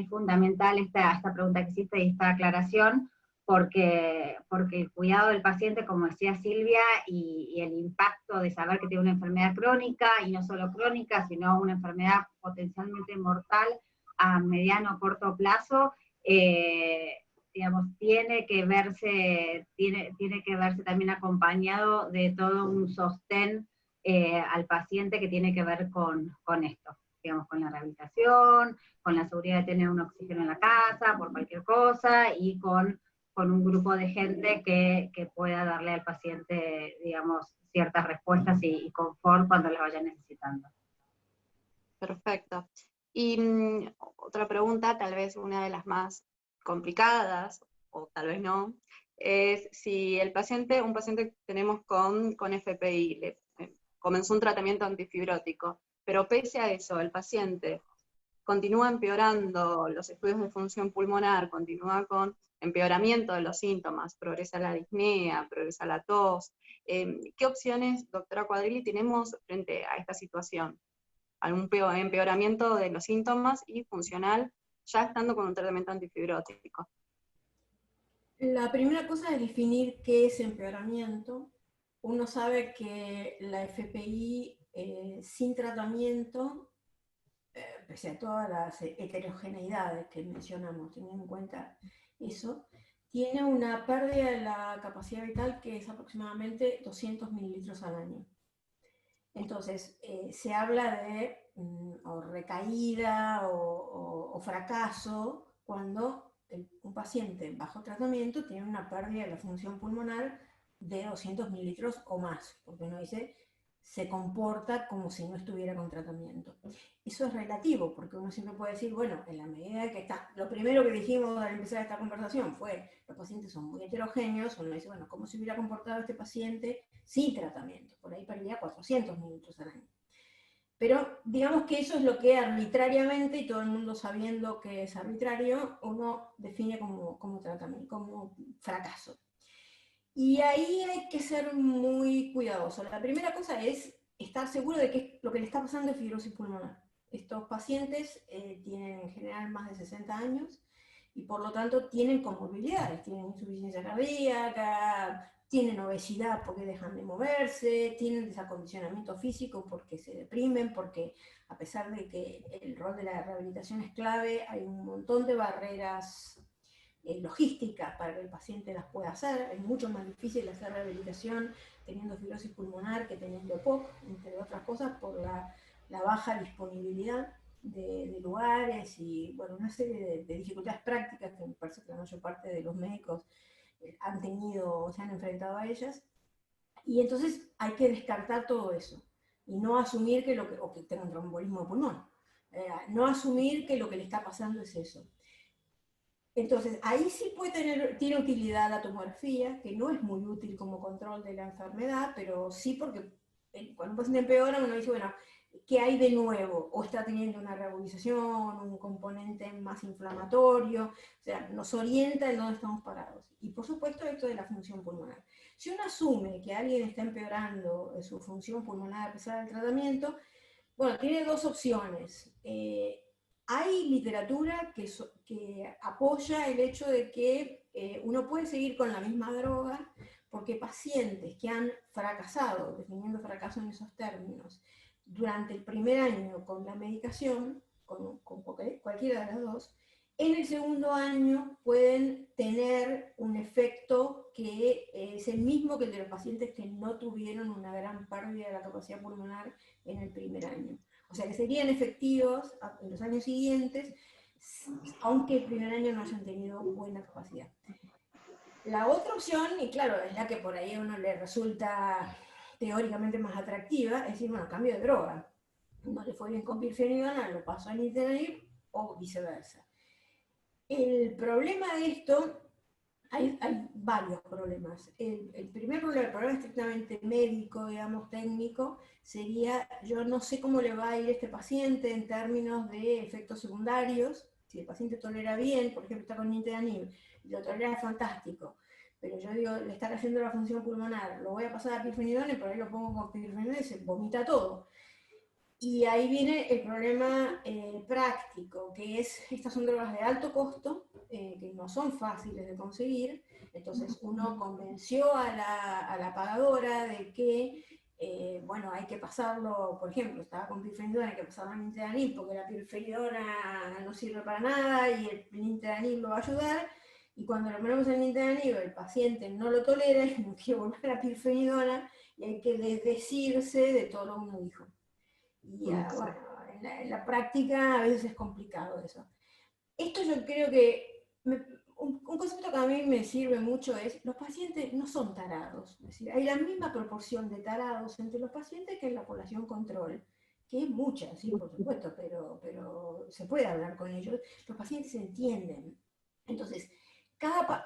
fundamental esta pregunta que hiciste y esta aclaración, porque el cuidado del paciente, como decía Silvia, y el impacto de saber que tiene una enfermedad crónica, y no solo crónica, sino una enfermedad potencialmente mortal, a mediano o corto plazo, digamos, tiene que verse también acompañado de todo un sostén al paciente que tiene que ver con esto, digamos, con la rehabilitación, con la seguridad de tener un oxígeno en la casa, por cualquier cosa, y con un grupo de gente que pueda darle al paciente, digamos, ciertas respuestas y confort cuando las vaya necesitando. Perfecto. Y otra pregunta, tal vez una de las más complicadas, o tal vez no, es si un paciente que tenemos con FPI, comenzó un tratamiento antifibrótico, pero pese a eso, el paciente continúa empeorando los estudios de función pulmonar, continúa con empeoramiento de los síntomas, progresa la disnea, progresa la tos. ¿Qué opciones, doctora Quadrilli, tenemos frente a esta situación? Algún empeoramiento de los síntomas y funcional ya estando con un tratamiento antifibrótico. La primera cosa es definir qué es empeoramiento. Uno sabe que la FPI sin tratamiento, pese a todas las heterogeneidades que mencionamos, teniendo en cuenta eso, tiene una pérdida de la capacidad vital que es aproximadamente 200 mililitros al año. Entonces, se habla de o recaída o fracaso cuando un paciente bajo tratamiento tiene una pérdida de la función pulmonar de 200 mililitros o más, porque uno dice, se comporta como si no estuviera con tratamiento. Eso es relativo, porque uno siempre puede decir, bueno, en la medida que está, lo primero que dijimos al empezar esta conversación fue, los pacientes son muy heterogéneos, uno dice, bueno, ¿cómo se hubiera comportado este paciente sin tratamiento? Por ahí perdía 400 mililitros al año. Pero digamos que eso es lo que arbitrariamente, y todo el mundo sabiendo que es arbitrario, uno define como tratamiento, como fracaso. Y ahí hay que ser muy cuidadoso. La primera cosa es estar seguro de que lo que le está pasando es fibrosis pulmonar. Estos pacientes tienen en general más de 60 años y por lo tanto tienen comorbilidades, tienen insuficiencia cardíaca, tienen obesidad porque dejan de moverse, tienen desacondicionamiento físico porque se deprimen, porque a pesar de que el rol de la rehabilitación es clave, hay un montón de barreras logísticas para que el paciente las pueda hacer. Es mucho más difícil hacer rehabilitación teniendo fibrosis pulmonar que teniendo EPOC, entre otras cosas, por la baja disponibilidad de lugares y bueno, una serie de dificultades prácticas que me parece que la mayor parte de los médicos han tenido o se han enfrentado a ellas. Y entonces hay que descartar todo eso y no asumir que o que tenga un trombolismo de pulmón. No asumir que lo que le está pasando es eso. Entonces, ahí sí tiene utilidad la tomografía, que no es muy útil como control de la enfermedad, pero sí porque cuando un paciente empeora, uno dice, bueno, ¿qué hay de nuevo? O está teniendo una reagudización, un componente más inflamatorio, o sea, nos orienta en dónde estamos parados. Y por supuesto, esto de la función pulmonar. Si uno asume que alguien está empeorando su función pulmonar a pesar del tratamiento, bueno, tiene dos opciones. Hay literatura que apoya el hecho de que uno puede seguir con la misma droga porque pacientes que han fracasado, definiendo fracaso en esos términos, durante el primer año con la medicación, con cualquiera de las dos, en el segundo año pueden tener un efecto que es el mismo que el de los pacientes que no tuvieron una gran pérdida de la capacidad pulmonar en el primer año. O sea que serían efectivos en los años siguientes, aunque el primer año no hayan tenido buena capacidad. La otra opción, y claro, es la que por ahí a uno le resulta teóricamente más atractiva, es decir, bueno, cambio de droga. No le fue bien con pirfenidona, lo pasó a nintedanib o viceversa. El problema de esto, hay varios problemas. El primer problema, el problema estrictamente médico, digamos, técnico, sería, yo no sé cómo le va a ir a este paciente en términos de efectos secundarios. Si el paciente tolera bien, por ejemplo, está con nintedanib, y lo tolera fantástico, pero yo digo, le está cayendo la función pulmonar, lo voy a pasar a pirfenidona y por ahí lo pongo con pirfenidona y se vomita todo. Y ahí viene el problema práctico, que es, estas son drogas de alto costo, que no son fáciles de conseguir, entonces uno convenció a la pagadora de que bueno, hay que pasarlo, por ejemplo, estaba con pirfenidona, hay que pasarlo a nintedanib porque la pirfenidona no sirve para nada y el nintedanib lo va a ayudar, y cuando le ponemos el nintedanib el paciente no lo tolera y no quiere volver a la pirfenidona, y hay que desdecirse de todo lo que uno dijo. Y bueno, en la práctica a veces es complicado eso. Esto yo creo que un concepto que a mí me sirve mucho es, los pacientes no son tarados, es decir, hay la misma proporción de tarados entre los pacientes que en la población control, que es mucha, sí, por supuesto, pero se puede hablar con ellos, los pacientes se entienden. Entonces,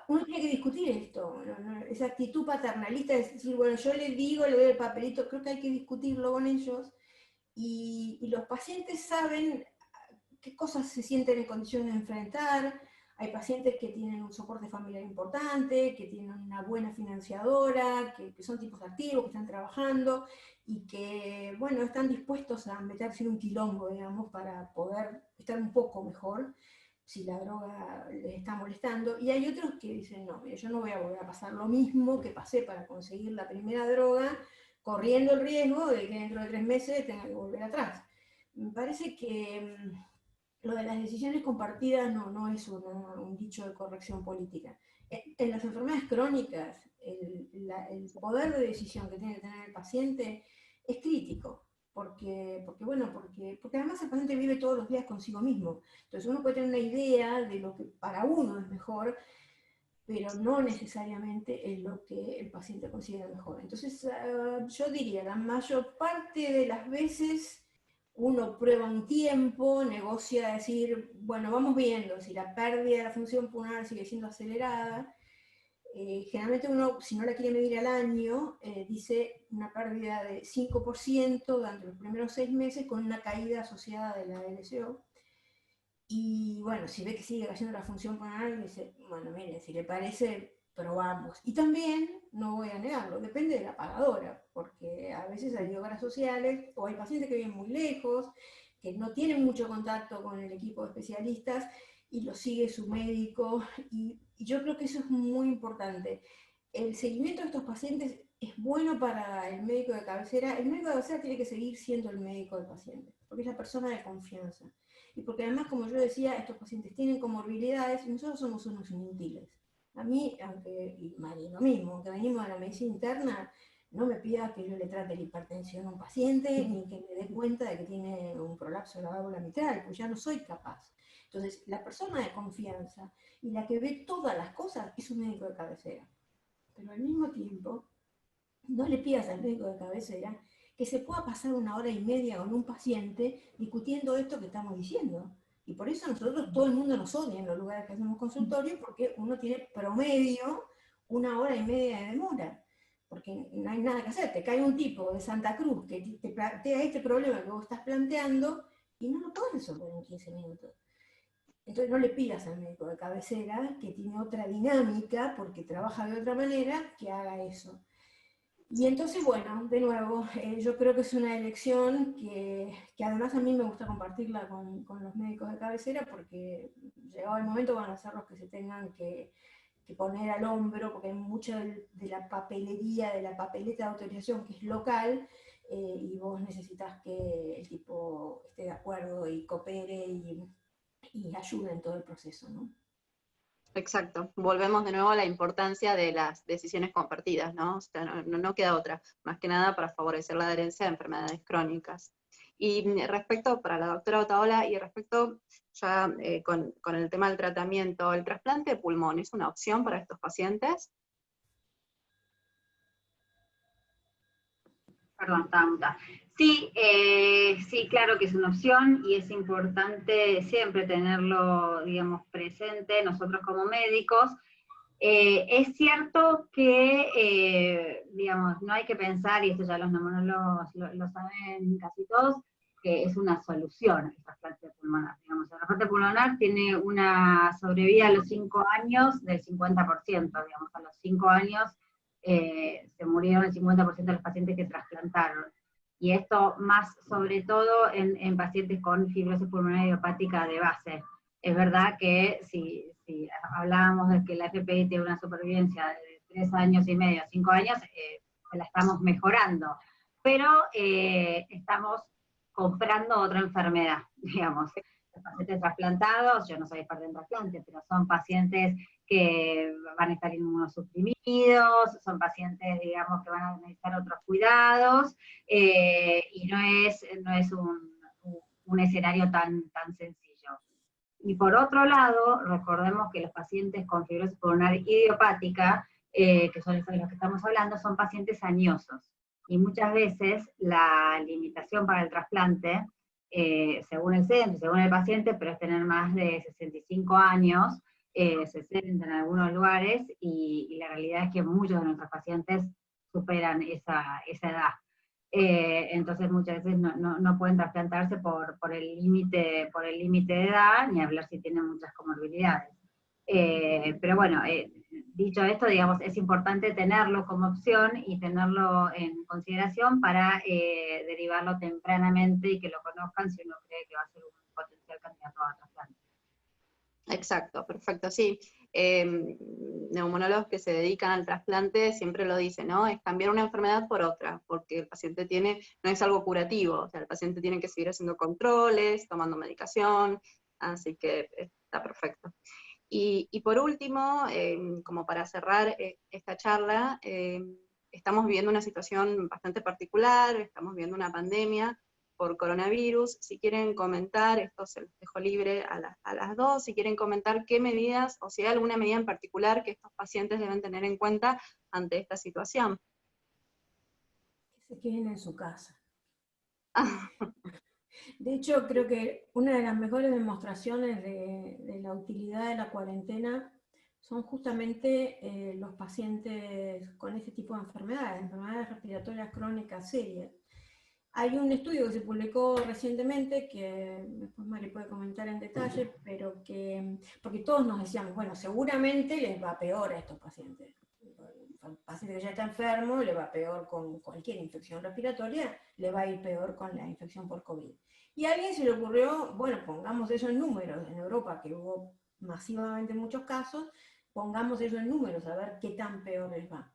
uno tiene que discutir esto, ¿no? Esa actitud paternalista de decir, bueno, yo les digo, le doy el papelito, creo que hay que discutirlo con ellos, y los pacientes saben qué cosas se sienten en condiciones de enfrentar. Hay pacientes que tienen un soporte familiar importante, que tienen una buena financiadora, que son tipos activos, que están trabajando y que, bueno, están dispuestos a meterse en un quilombo, digamos, para poder estar un poco mejor si la droga les está molestando. Y hay otros que dicen, no, mira, yo no voy a volver a pasar lo mismo que pasé para conseguir la primera droga, corriendo el riesgo de que dentro de 3 meses tenga que volver atrás. Me parece que lo de las decisiones compartidas no es un dicho de corrección política. En las enfermedades crónicas, el poder de decisión que tiene que tener el paciente es crítico, porque además el paciente vive todos los días consigo mismo. Entonces uno puede tener una idea de lo que para uno es mejor, pero no necesariamente es lo que el paciente considera mejor. Entonces, yo diría, la mayor parte de las veces uno prueba un tiempo, negocia, decir, bueno, vamos viendo si la pérdida de la función pulmonar sigue siendo acelerada. Generalmente uno, si no la quiere medir al año, dice una pérdida de 5% durante los primeros 6 meses con una caída asociada de la LSO. Y bueno, si ve que sigue cayendo la función pulmonar, dice, bueno, mire, si le parece, probamos. Y también, no voy a negarlo, depende de la pagadora, porque a veces hay obras sociales o hay pacientes que viven muy lejos, que no tienen mucho contacto con el equipo de especialistas y lo sigue su médico. Y yo creo que eso es muy importante. El seguimiento de estos pacientes es bueno para el médico de cabecera. El médico de cabecera tiene que seguir siendo el médico del paciente, porque es la persona de confianza. Y porque además, como yo decía, estos pacientes tienen comorbilidades y nosotros somos unos inútiles. A mí, aunque, y Mari, lo mismo, aunque venimos de la medicina interna, no me pida que yo le trate la hipertensión a un paciente, ni que me dé cuenta de que tiene un prolapso de la válvula mitral, pues ya no soy capaz. Entonces, la persona de confianza y la que ve todas las cosas es un médico de cabecera. Pero al mismo tiempo, no le pidas al médico de cabecera que se pueda pasar 1 hora y media con un paciente discutiendo esto que estamos diciendo. Y por eso nosotros, todo el mundo nos odia en los lugares que hacemos consultorio, porque uno tiene promedio 1 hora y media de demora. Porque no hay nada que hacer. Te cae un tipo de Santa Cruz que te plantea este problema que vos estás planteando y no lo podés resolver en 15 minutos. Entonces no le pidas al médico de cabecera, que tiene otra dinámica, porque trabaja de otra manera, que haga eso. Y entonces, bueno, de nuevo, yo creo que es una elección que además a mí me gusta compartirla con los médicos de cabecera, porque llegado el momento van a ser los que se tengan que poner al hombro, porque hay mucha de la papelería, de la papeleta de autorización que es local, y vos necesitas que el tipo esté de acuerdo y coopere y ayude en todo el proceso, ¿no? Exacto. Volvemos de nuevo a la importancia de las decisiones compartidas, ¿no? O sea, no queda otra, más que nada para favorecer la adherencia de enfermedades crónicas. Y respecto, para la doctora Otaola, y respecto ya con el tema del tratamiento, ¿el trasplante de pulmón es una opción para estos pacientes? Perdón, estaba mutada. Sí, sí, claro que es una opción y es importante siempre tenerlo, digamos, presente nosotros como médicos. Es cierto que, digamos, no hay que pensar, y esto ya los neumonólogos lo saben casi todos, que es una solución el trasplante pulmonar. Digamos, el trasplante pulmonar tiene una sobrevida a los 5 años del 50%, digamos, a los 5 años se murieron el 50% de los pacientes que trasplantaron. Y esto más sobre todo en pacientes con fibrosis pulmonar idiopática de base. Es verdad que si hablábamos de que la FPI tiene una supervivencia de 3 años y medio, 5 años, la estamos mejorando. pero estamos comprando otra enfermedad, digamos. Los pacientes trasplantados, yo no soy experta en trasplante, pero son pacientes que van a estar inmunosuprimidos, son pacientes, digamos, que van a necesitar otros cuidados, y no es un escenario tan sencillo. Y por otro lado, recordemos que los pacientes con fibrosis pulmonar idiopática, que son los que estamos hablando, son pacientes añosos. Y muchas veces la limitación para el trasplante, según el centro, según el paciente, pero es tener más de 65 años, 60 en algunos lugares, y la realidad es que muchos de nuestros pacientes superan esa edad. Entonces muchas veces no pueden trasplantarse por el límite de edad, ni hablar si tienen muchas comorbilidades. Pero bueno, dicho esto, digamos, es importante tenerlo como opción y tenerlo en consideración para derivarlo tempranamente y que lo conozcan si uno cree que va a ser un potencial candidato a trasplante. Exacto, perfecto, sí. Neumonólogos que se dedican al trasplante siempre lo dicen, ¿no? Es cambiar una enfermedad por otra, porque el paciente no es algo curativo, o sea, el paciente tiene que seguir haciendo controles, tomando medicación, así que está perfecto. Y por último, como para cerrar esta charla, estamos viviendo una situación bastante particular, estamos viviendo una pandemia por coronavirus. Si quieren comentar, esto se los dejo libre a las dos, si quieren comentar qué medidas, o si hay alguna medida en particular que estos pacientes deben tener en cuenta ante esta situación. Que se queden en su casa. De hecho, creo que una de las mejores demostraciones de la utilidad de la cuarentena son justamente los pacientes con este tipo de enfermedades respiratorias crónicas serias. Hay un estudio que se publicó recientemente, que después Mari puede comentar en detalle, pero porque todos nos decíamos, bueno, seguramente les va peor a estos pacientes. El paciente que ya está enfermo le va peor con cualquier infección respiratoria, le va a ir peor con la infección por COVID. Y a alguien se le ocurrió, bueno, pongamos eso en números, en Europa, que hubo masivamente muchos casos, pongamos eso en números, a ver qué tan peor les va.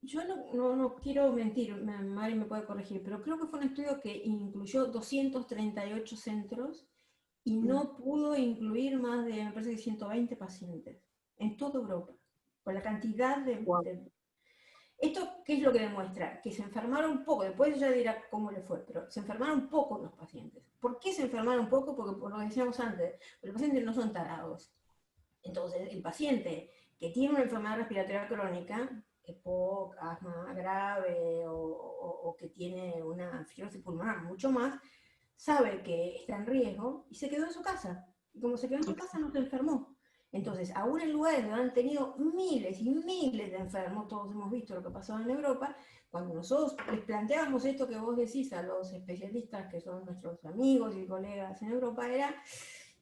Yo no quiero mentir, Mari me puede corregir, pero creo que fue un estudio que incluyó 238 centros y no pudo incluir más de, me parece que 120 pacientes en toda Europa, por la cantidad ¿Esto qué es lo que demuestra? Que se enfermaron poco, después ella dirá cómo le fue, pero se enfermaron poco los pacientes. ¿Por qué se enfermaron poco? Porque, por lo que decíamos antes, los pacientes no son tarados. Entonces, el paciente que tiene una enfermedad respiratoria crónica, EPOC, asma grave o que tiene una fibrosis pulmonar mucho más, sabe que está en riesgo y se quedó en su casa. Y como se quedó en su casa, no se enfermó. Entonces, aún en lugares donde han tenido miles y miles de enfermos, todos hemos visto lo que pasaba en Europa, cuando nosotros les planteábamos esto que vos decís a los especialistas que son nuestros amigos y colegas en Europa, era,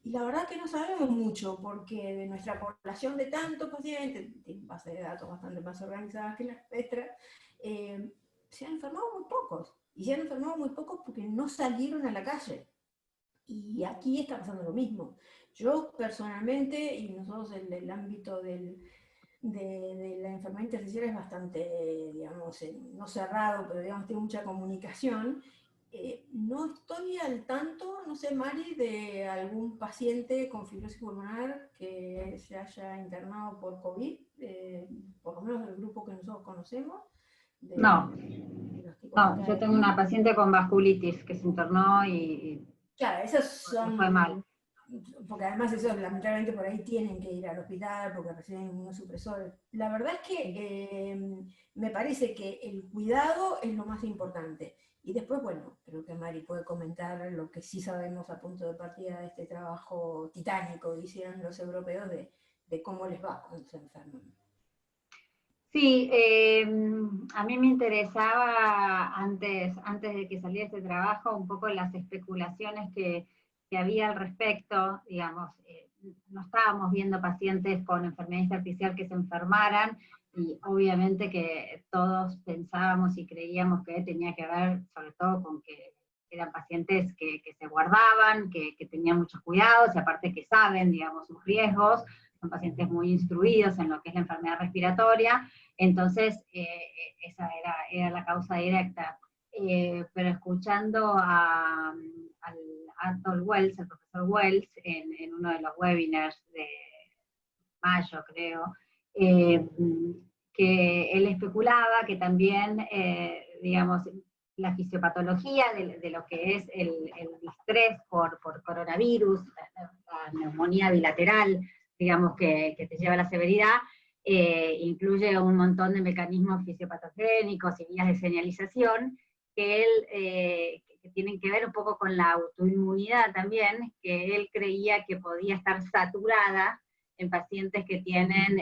y la verdad que no sabemos mucho, porque de nuestra población de tantos pacientes, tienen bases de datos bastante más organizadas que las nuestras, se han enfermado muy pocos. Y se han enfermado muy pocos porque no salieron a la calle. Y aquí está pasando lo mismo. Yo personalmente, y nosotros en el ámbito de la enfermedad intersticial es bastante, digamos, no cerrado, pero digamos tiene mucha comunicación, no estoy al tanto, no sé, Mari, de algún paciente con fibrosis pulmonar que se haya internado por COVID, por lo menos del grupo que nosotros conocemos. No, yo tengo una paciente con vasculitis que se internó y claro, esas son... fue mal. Porque además esos lamentablemente por ahí tienen que ir al hospital porque reciben inmunosupresores. La verdad es que me parece que el cuidado es lo más importante. Y después, bueno, creo que Mari puede comentar lo que sí sabemos a punto de partida de este trabajo titánico que hicieron los europeos de cómo les va cuando se enferman. Sí, a mí me interesaba antes de que saliera este trabajo un poco las especulaciones que había al respecto, digamos, no estábamos viendo pacientes con enfermedad intersticial que se enfermaran, y obviamente que todos pensábamos y creíamos que tenía que ver sobre todo con que eran pacientes que se guardaban, que tenían muchos cuidados, y aparte que saben, digamos, sus riesgos, son pacientes muy instruidos en lo que es la enfermedad respiratoria, entonces esa era la causa directa. pero escuchando al Arthur Wells, el profesor Wells, en uno de los webinars de mayo, creo, que él especulaba que también, digamos, la fisiopatología de lo que es el distrés por coronavirus, la neumonía bilateral, digamos, que te lleva a la severidad, incluye un montón de mecanismos fisiopatogénicos y vías de señalización que tienen que ver un poco con la autoinmunidad también, que él creía que podía estar saturada en pacientes que tienen,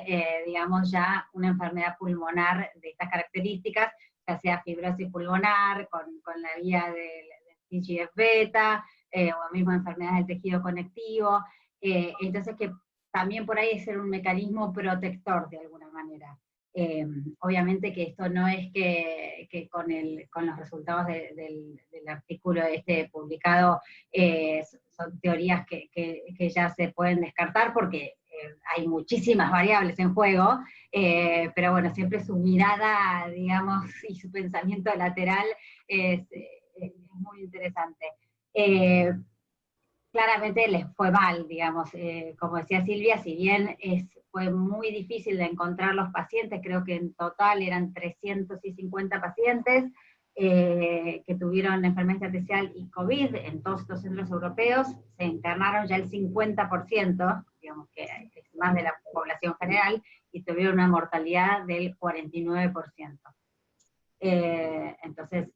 digamos, ya una enfermedad pulmonar de estas características, ya sea fibrosis pulmonar, con la vía del TGF-beta, o mismo enfermedades del tejido conectivo, entonces que también por ahí es ser un mecanismo protector de alguna manera. Obviamente que esto no es que con los resultados del artículo publicado son teorías que ya se pueden descartar porque hay muchísimas variables en juego, pero bueno, siempre su mirada, digamos, y su pensamiento lateral es muy interesante. Claramente les fue mal, digamos, como decía Silvia, si bien fue muy difícil de encontrar los pacientes, creo que en total eran 350 pacientes que tuvieron enfermedad intersticial y COVID en todos estos centros europeos, se internaron ya el 50%, digamos que es más de la población general, y tuvieron una mortalidad del 49%. Entonces,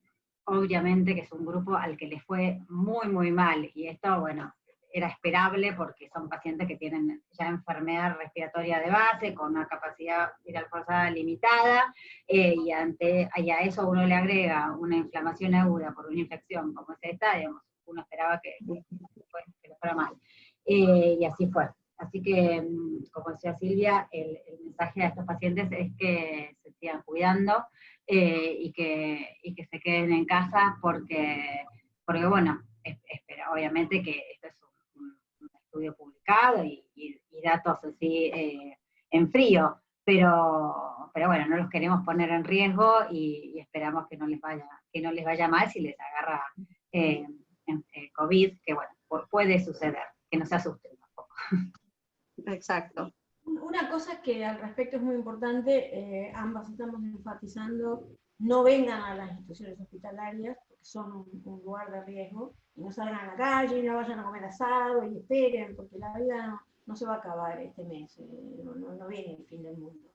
obviamente que es un grupo al que les fue muy, muy mal, y esto, bueno, era esperable porque son pacientes que tienen ya enfermedad respiratoria de base, con una capacidad viral forzada limitada, y a eso uno le agrega una inflamación aguda por una infección como es esta, digamos, uno esperaba que le fuera mal. Y así fue. Así que, como decía Silvia, el mensaje a estos pacientes es que se sigan cuidando, y que se queden en casa porque bueno, espera, obviamente que esto es un estudio publicado y datos así en frío, pero bueno, no los queremos poner en riesgo y esperamos que no les vaya mal si les agarra COVID, que bueno, puede suceder, que no se asusten tampoco. Exacto. Una cosa que al respecto es muy importante, ambas estamos enfatizando, no vengan a las instituciones hospitalarias, porque son un lugar de riesgo, y no salgan a la calle, y no vayan a comer asado, y esperen, porque la vida no se va a acabar este mes, no viene el fin del mundo.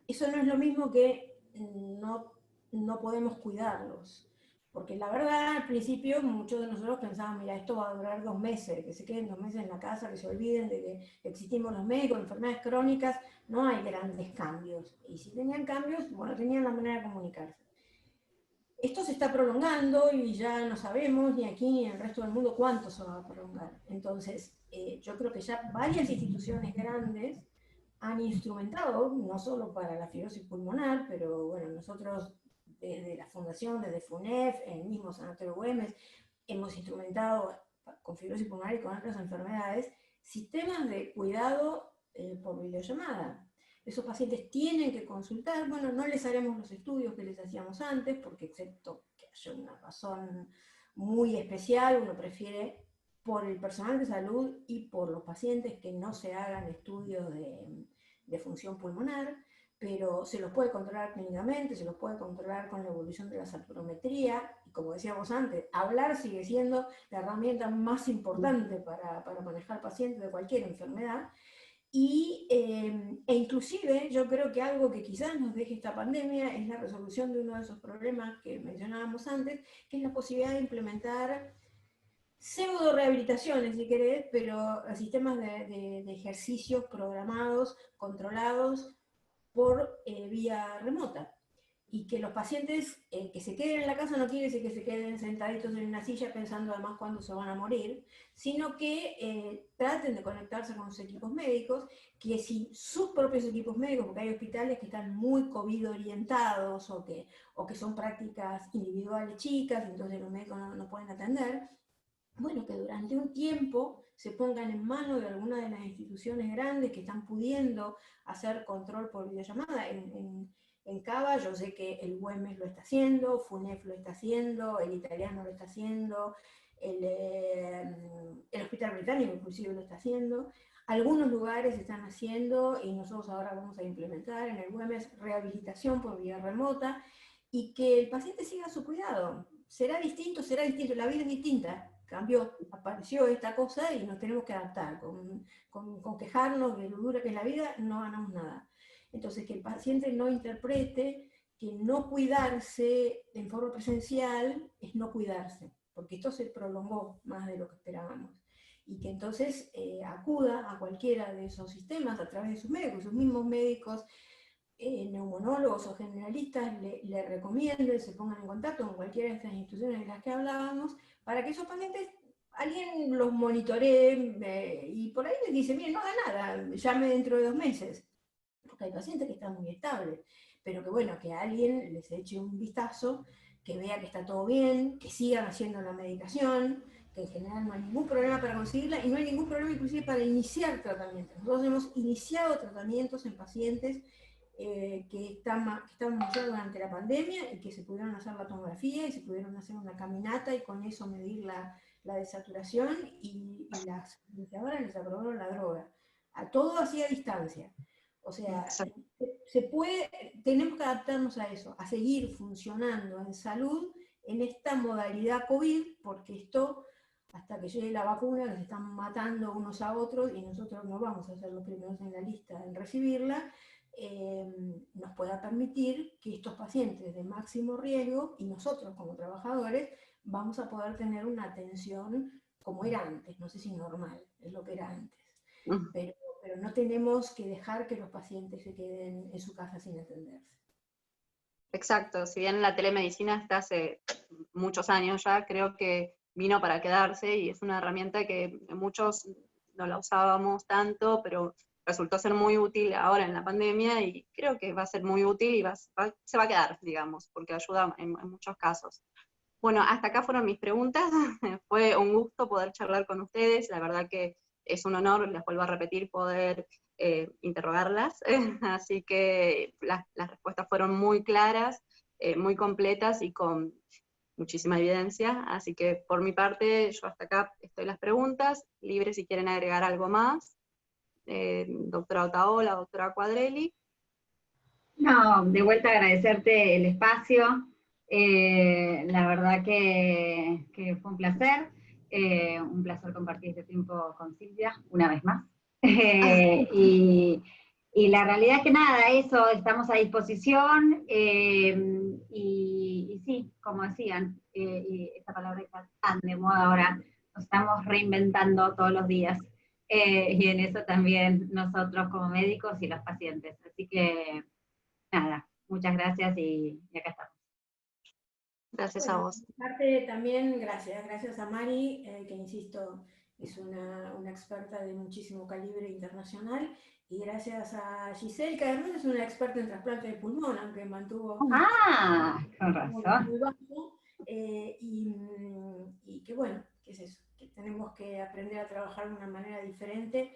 Eso no es lo mismo que no podemos cuidarlos. Porque la verdad, al principio, muchos de nosotros pensábamos, mira, esto va a durar 2 meses, que se queden 2 meses en la casa, que se olviden de que existimos los médicos, enfermedades crónicas, no hay grandes cambios. Y si tenían cambios, bueno, tenían la manera de comunicarse. Esto se está prolongando y ya no sabemos, ni aquí ni en el resto del mundo, cuánto se va a prolongar. Entonces, yo creo que ya varias instituciones grandes han instrumentado, no solo para la fibrosis pulmonar, pero bueno, nosotros desde la fundación, desde FUNEF, en el mismo Sanatorio Güemes, hemos instrumentado con fibrosis pulmonar y con otras enfermedades, sistemas de cuidado por videollamada. Esos pacientes tienen que consultar, bueno, no les haremos los estudios que les hacíamos antes, porque excepto que haya una razón muy especial, uno prefiere por el personal de salud y por los pacientes que no se hagan estudios de función pulmonar, pero se los puede controlar clínicamente, se los puede controlar con la evolución de la saturometría, y como decíamos antes, hablar sigue siendo la herramienta más importante para manejar pacientes de cualquier enfermedad, e inclusive yo creo que algo que quizás nos deje esta pandemia es la resolución de uno de esos problemas que mencionábamos antes, que es la posibilidad de implementar pseudo rehabilitaciones, si querés, pero sistemas de ejercicios programados, controlados por vía remota. Y que los pacientes que se queden en la casa no quiere decir que se queden sentaditos en una silla pensando además cuándo se van a morir, sino que traten de conectarse con sus equipos médicos, que si sus propios equipos médicos, porque hay hospitales que están muy COVID orientados o que son prácticas individuales chicas, entonces los médicos no pueden atender, bueno, que durante un tiempo se pongan en manos de alguna de las instituciones grandes que están pudiendo hacer control por videollamada. En en Cava, yo sé que el Güemes lo está haciendo, FUNEF lo está haciendo, el italiano lo está haciendo, el Hospital Británico inclusive lo está haciendo. Algunos lugares están haciendo, y nosotros ahora vamos a implementar en el Güemes rehabilitación por vía remota, y que el paciente siga su cuidado. Será distinto, la vida es distinta, cambió, apareció esta cosa y nos tenemos que adaptar. Con quejarnos de lo dura que es la vida, no ganamos nada. Entonces, que el paciente no interprete que no cuidarse en forma presencial es no cuidarse, porque esto se prolongó más de lo que esperábamos. Y que entonces acuda a cualquiera de esos sistemas a través de sus médicos, sus mismos médicos, neumonólogos o generalistas le recomienden, se pongan en contacto con cualquiera de estas instituciones de las que hablábamos, para que esos pacientes, alguien los monitoree y por ahí les dice, miren, no haga nada, llame dentro de 2 meses. Porque hay pacientes que están muy estables, pero que bueno, que alguien les eche un vistazo, que vea que está todo bien, que sigan haciendo la medicación, que en general no hay ningún problema para conseguirla y no hay ningún problema inclusive para iniciar tratamientos. Nosotros hemos iniciado tratamientos en pacientes que estaban durante la pandemia y que se pudieron hacer la tomografía y se pudieron hacer una caminata y con eso medir la desaturación y las investigadoras les aprobaron la droga. A todo así a distancia. O sea, tenemos que adaptarnos a eso, a seguir funcionando en salud en esta modalidad COVID, porque esto, hasta que llegue la vacuna, nos están matando unos a otros y nosotros no vamos a ser los primeros en la lista en recibirla, nos pueda permitir que estos pacientes de máximo riesgo y nosotros como trabajadores vamos a poder tener una atención como era antes, no sé si normal, es lo que era antes, pero no tenemos que dejar que los pacientes se queden en su casa sin atenderse. Exacto, si bien la telemedicina está hace muchos años ya, creo que vino para quedarse y es una herramienta que muchos no la usábamos tanto, pero resultó ser muy útil ahora en la pandemia y creo que va a ser muy útil y se va a quedar, digamos, porque ayuda en muchos casos. Bueno, hasta acá fueron mis preguntas, fue un gusto poder charlar con ustedes, la verdad que es un honor, les vuelvo a repetir, poder interrogarlas, así que las respuestas fueron muy claras, muy completas y con muchísima evidencia, así que por mi parte yo hasta acá estoy las preguntas, libre si quieren agregar algo más. Doctora Otaola, doctora Quadrelli. No, de vuelta agradecerte el espacio, la verdad que fue un placer compartir este tiempo con Silvia, una vez más. Y la realidad es que nada, eso, estamos a disposición, y sí, como decían, y esta palabra está tan de moda ahora, nos estamos reinventando todos los días. Y en eso también nosotros como médicos y los pacientes. Así que, nada, muchas gracias y acá estamos. Gracias a vos. Aparte también, gracias a Mari, que insisto, es una experta de muchísimo calibre internacional, y gracias a Giselle, que además es una experta en trasplante de pulmón, aunque mantuvo... Con razón. Muy bajo, y que bueno, que es eso, que tenemos que aprender a trabajar de una manera diferente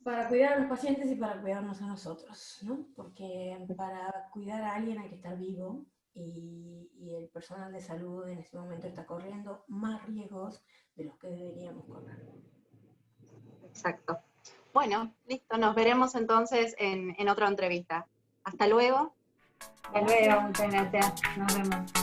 para cuidar a los pacientes y para cuidarnos a nosotros, ¿no? Porque para cuidar a alguien hay que estar vivo, y el personal de salud en este momento está corriendo más riesgos de los que deberíamos correr. Exacto. Bueno, listo, nos veremos entonces en otra entrevista. Hasta luego. Hasta luego, muchas gracias. Nos vemos.